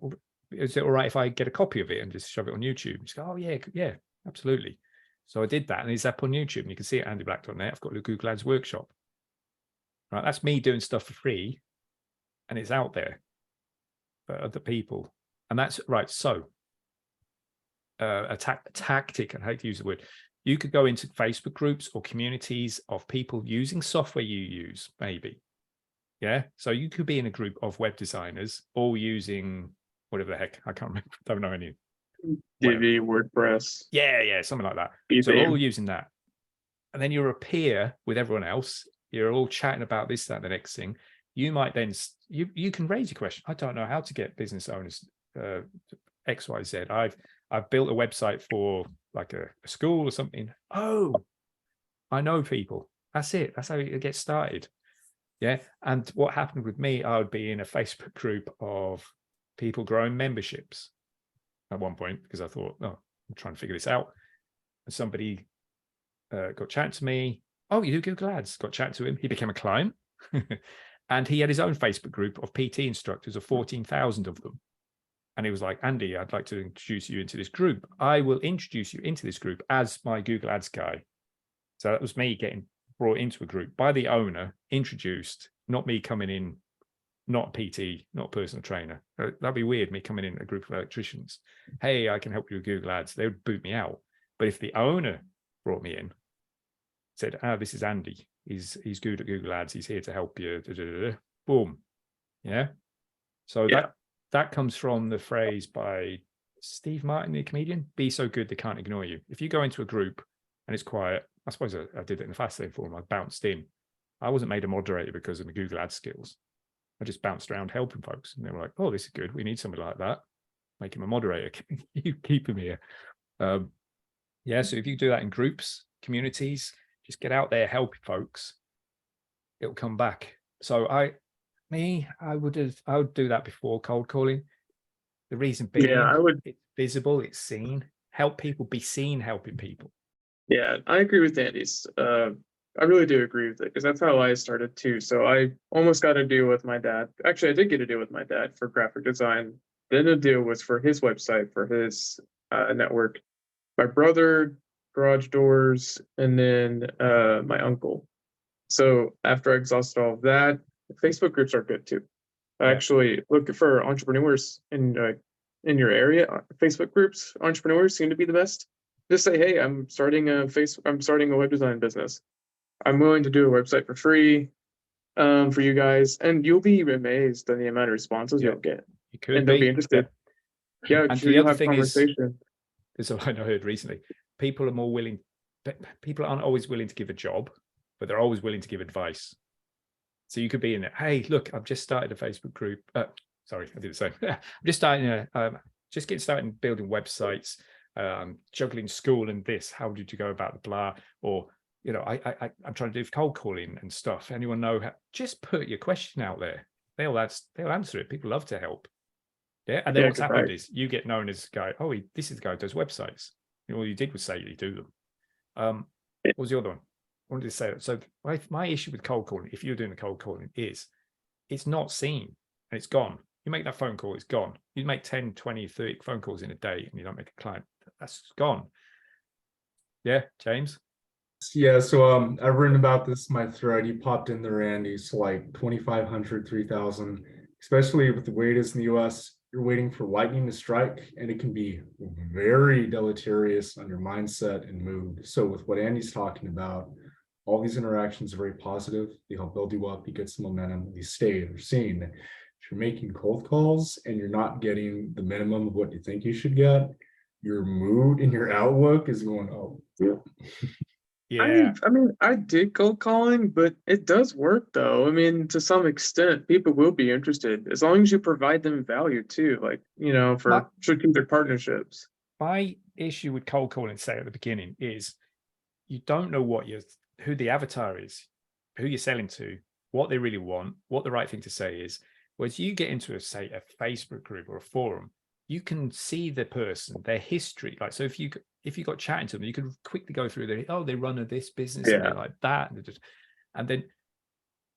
is it all right if I get a copy of it and just shove it on YouTube? She's like, oh yeah, absolutely. So I did that, and it's up on YouTube, and you can see it at andyblack.net. I've got the Google Ads workshop. Right, that's me doing stuff for free, and it's out there for other people, and that's right. So a tactic, I hate to use the word. You could go into Facebook groups or communities of people using software you use, maybe. Yeah. So you could be in a group of web designers all using whatever the heck. I can't remember. Don't know any. Divi, WordPress. Yeah, something like that. So eBay. all using that. And then you're a peer with everyone else. You're all chatting about this, that, the next thing. You might then, you can raise a question. I don't know how to get business owners XYZ. I've built a website for like a school or something. Oh, I know people. That's it. That's how it gets started. Yeah. And what happened with me, I would be in a Facebook group of people growing memberships at one point because I thought, oh, I'm trying to figure this out. And somebody got chatting to me. Oh, you do Google Ads? Got chatting to him. He became a client. And he had his own Facebook group of PT instructors of 14,000 of them. And he was like, Andy, I'd like to introduce you into this group. I will introduce you into this group as my Google Ads guy. So that was me getting brought into a group by the owner, introduced, not me coming in, not a PT, not a personal trainer. That'd be weird, me coming in a group of electricians. Hey, I can help you with Google Ads. They would boot me out. But if the owner brought me in, said, this is Andy. He's good at Google Ads. He's here to help you. Da, da, da, da. Boom. Yeah. So that comes from the phrase by Steve Martin, the comedian, be so good they can't ignore you. If you go into a group and it's quiet, I suppose I did it in a Fastlane forum. I bounced in. I wasn't made a moderator because of my Google Ads skills. I just bounced around helping folks. And they were like, oh, this is good. We need somebody like that. Make him a moderator. You keep him here. So if you do that in groups, communities, just get out there, help folks. It'll come back. So I would do that before cold calling. The reason being, I would. It's visible, it's seen. Help people be seen helping people. Yeah, I agree with Andy's. I really do agree with it because that's how I started too. So I almost got a deal with my dad. Actually, I did get a deal with my dad for graphic design. Then the deal was for his website, for his network. My brother, garage doors, and then my uncle. So after I exhausted all of that, Facebook groups are good too. Yeah. Actually, look for entrepreneurs in your area. Facebook groups, entrepreneurs seem to be the best. Just say, hey, I'm starting a web design business. I'm willing to do a website for free for you guys, and you'll be amazed at the amount of responses Yeah. you'll get, You could and they'll be be interested. Yeah. Yeah, And sure, the you'll other have thing is, conversation. there's a line I heard recently. People are more willing, people aren't always willing to give a job, but they're always willing to give advice. So you could be in it. Hey, look, I've just started a Facebook group. Sorry, I did the same. I'm just starting just getting started in building websites, juggling school and this. How did you go about the blah? Or, you know, I'm trying to do cold calling and stuff. Anyone know how? Just put your question out there. They'll answer it. People love to help. Yeah. And then Yeah, what's 'cause happened is you get known as a guy. Oh, this is the guy who does websites. You know, all you did was say you do them. What was the other one? I wanted to say that. So my issue with cold calling, if you're doing the cold calling, is it's not seen and it's gone. You make that phone call, it's gone. You make 10, 20, 30 phone calls in a day and you don't make a client. That's gone. Yeah, James? Yeah, so I've written about this in my thread. You popped in there, Andy. So like 2,500, 3,000, especially with the way it is in the US, you're waiting for lightning to strike, and it can be very deleterious on your mindset and mood. So with what Andy's talking about, all these interactions are very positive. They help build you up, you get some momentum, you stay, they're seen. If you're making cold calls and you're not getting the minimum of what you think you should get, your mood and your outlook is going, oh, Yeah. I mean, I did cold calling, but it does work though. I mean, to some extent, people will be interested as long as you provide them value too, like, you know, for strategic partnerships. My issue with cold calling, say at the beginning, is you don't know who the avatar is, who you're selling to, what they really want, what the right thing to say is. Whereas you get into a Facebook group or a forum, you can see the person, their history. Like, so if you got chatting to them, you could quickly go through they run this business and they like that, and then.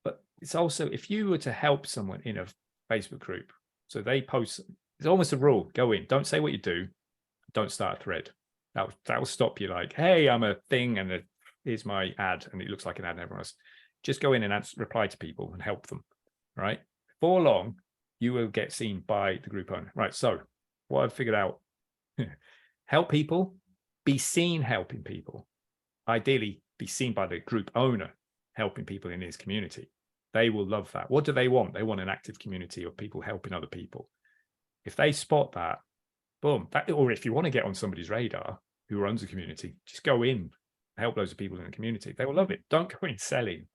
But it's also, if you were to help someone in a Facebook group, so they post, it's almost a rule: go in, don't say what you do, don't start a thread. That will stop you. Like, hey, I'm a thing, and here's my ad, and it looks like an ad, and everyone else. Just go in and reply to people and help them. Right? Before long, you will get seen by the group owner. Right. So what I've figured out: help people, be seen helping people. Ideally, be seen by the group owner helping people in his community. They will love that. What do they want? They want an active community of people helping other people. If they spot that, boom. Or if you want to get on somebody's radar who runs a community, just go in, help loads of people in the community. They will love it. Don't go in selling.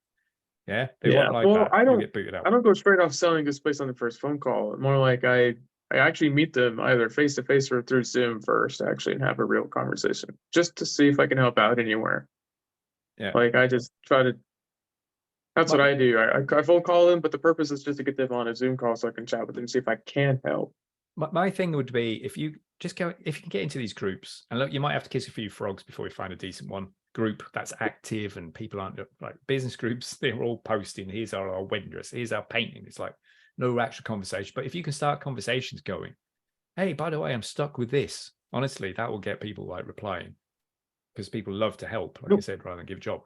Yeah, they won't like that. I You'll get booted out. I don't go straight off selling just based on the first phone call. More like I actually meet them either face to face or through Zoom first, actually, and have a real conversation just to see if I can help out anywhere. Yeah, like I just try to. That's what I do. I phone call them, but the purpose is just to get them on a Zoom call so I can chat with them and see if I can help. My thing would be, if you can get into these groups, and look, you might have to kiss a few frogs before you find a decent group that's active and people aren't like business groups. They're all posting, here's our vendors, here's our painting. It's like no actual conversation. But if you can start conversations going, hey, by the way, I'm stuck with this. Honestly, that will get people like replying, because people love to help, like I said, rather than give a job.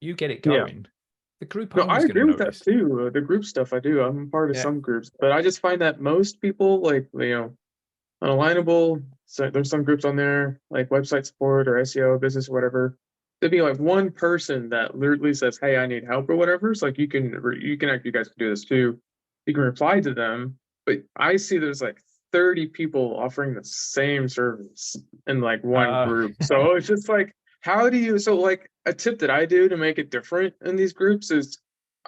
You get it going. The group I agree with that too. The group stuff I do. I'm part of some groups, but I just find that most people, like, you know, unalignable. So there's some groups on there like website support or SEO, business, or whatever. There'd be like one person that literally says, "Hey, I need help" or whatever. So like you guys can do this too. You can reply to them, but I see there's like 30 people offering the same service in like one group. So it's just like, how do you? So like a tip that I do to make it different in these groups is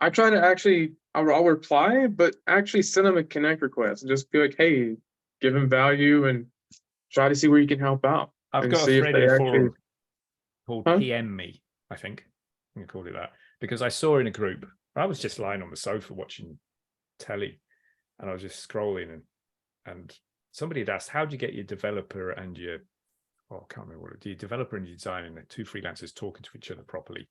I try to actually I'll reply, but actually send them a connect request and just be like, "Hey, give them value and try to see where you can help out." I've got a thread in a forum called PM Me, I think. I called it that, because I saw in a group, I was just lying on the sofa watching telly, and I was just scrolling, and somebody had asked, how do you get your developer and your, I can't remember what, your developer and your designer, and two freelancers talking to each other properly?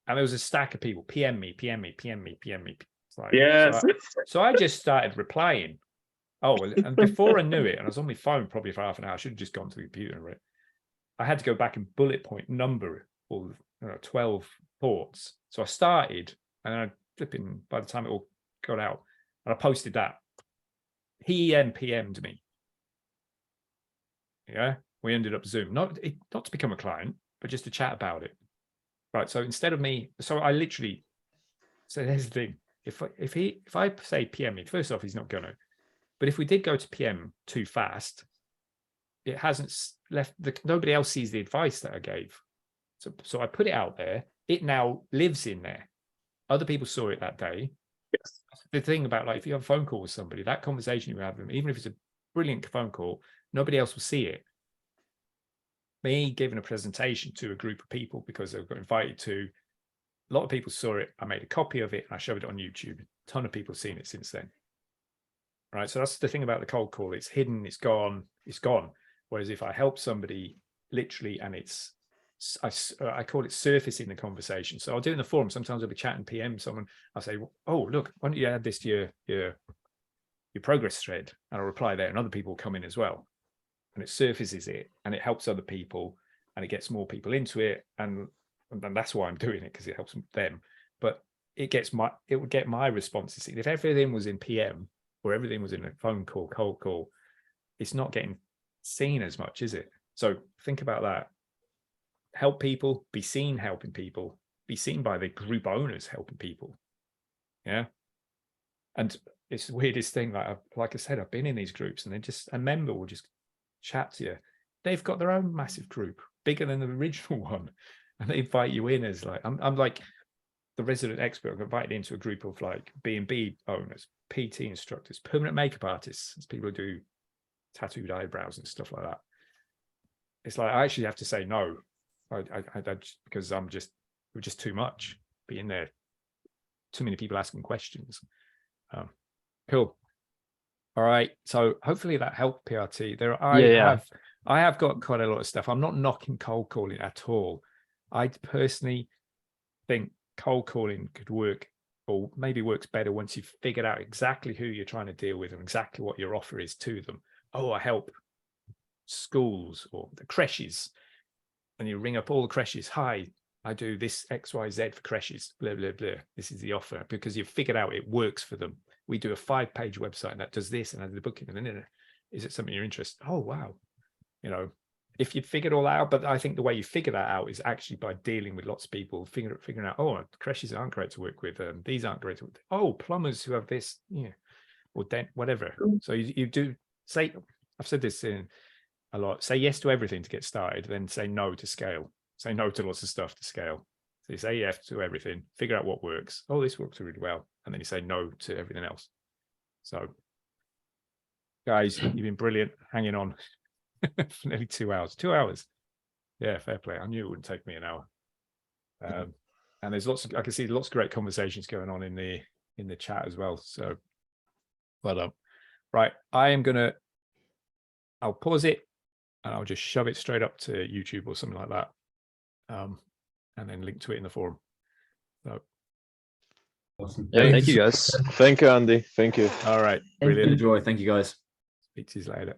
And there was a stack of people, PM me, PM me, PM me, PM me. It's like, yes. So I just started replying. Oh, and before I knew it, and I was on my phone probably for half an hour, I should have just gone to the computer and read. I had to go back and bullet point number all 12 ports. So I started, and then I flipping by the time it all got out, and I posted that. He PM'd me. Yeah, we ended up Zoom, not to become a client, but just to chat about it. Right. So instead of me, so I literally. So here's the thing: if I say PM me, first off, he's not gonna. But if we did go to PM too fast, it hasn't left. Nobody else sees the advice that I gave. So I put it out there. It now lives in there. Other people saw it that day. Yes. The thing about, like, if you have a phone call with somebody, that conversation you have with them, even if it's a brilliant phone call, nobody else will see it. Me giving a presentation to a group of people because they got invited to, a lot of people saw it. I made a copy of it and I showed it on YouTube. A ton of people have seen it since then. Right. So that's the thing about the cold call. It's hidden, it's gone, it's gone. Whereas if I help somebody literally, and it's, I call it surfacing the conversation. So I'll do it in the forum. Sometimes I'll be chatting PM someone. I'll say, oh, look, why don't you add this to your progress thread? And I'll reply there, and other people will come in as well. And it surfaces it, and it helps other people, and it gets more people into it. And that's why I'm doing it, because it helps them. But it would get my responses. If everything was in PM or everything was in a phone call, cold call, it's not getting seen as much, is it? So think about that. Help people, be seen helping people, be seen by the group owners helping people. Yeah. And it's the weirdest thing. Like I said, I've been in these groups, and a member will just chat to you. They've got their own massive group, bigger than the original one, and they invite you in as like, I'm like the resident expert. I'm invited into a group of like B&B owners, PT instructors, permanent makeup artists, people who do tattooed eyebrows and stuff like that. It's like I actually have to say no, because we're just too much being there. Too many people asking questions. Cool. All right. So hopefully that helped, PRT. I have got quite a lot of stuff. I'm not knocking cold calling at all. I personally think cold calling could work, or maybe works better once you've figured out exactly who you're trying to deal with and exactly what your offer is to them. Oh, I help schools or the creches. And you ring up all the creches. Hi, I do this XYZ for creches, blah, blah, blah. This is the offer, because you've figured out it works for them. We do a 5-page website that does this, and I do the booking. And then, is it something you're interested in? Oh, wow. You know, if you'd figured all out, but I think the way you figure that out is actually by dealing with lots of people, figuring out, oh, creches aren't great to work with. These aren't great to work with. Oh, plumbers who have this, yeah, or whatever. So you do say, I've said this in a lot, say yes to everything to get started, then say no to scale. Say no to lots of stuff to scale. So you say yes to everything, figure out what works. Oh, this works really well. And then you say no to everything else. So guys, you've been brilliant hanging on for nearly 2 hours. 2 hours. Yeah, fair play. I knew it wouldn't take me an hour. And there's I can see lots of great conversations going on in the chat as well. So well done. Right. I'll pause it and I'll just shove it straight up to YouTube or something like that. And then link to it in the forum. So Awesome. Yeah, thank you guys. Thank you, Andy. Thank you. all right. Thank you. Brilliant. Enjoy. Thank you, guys. Speak to you later.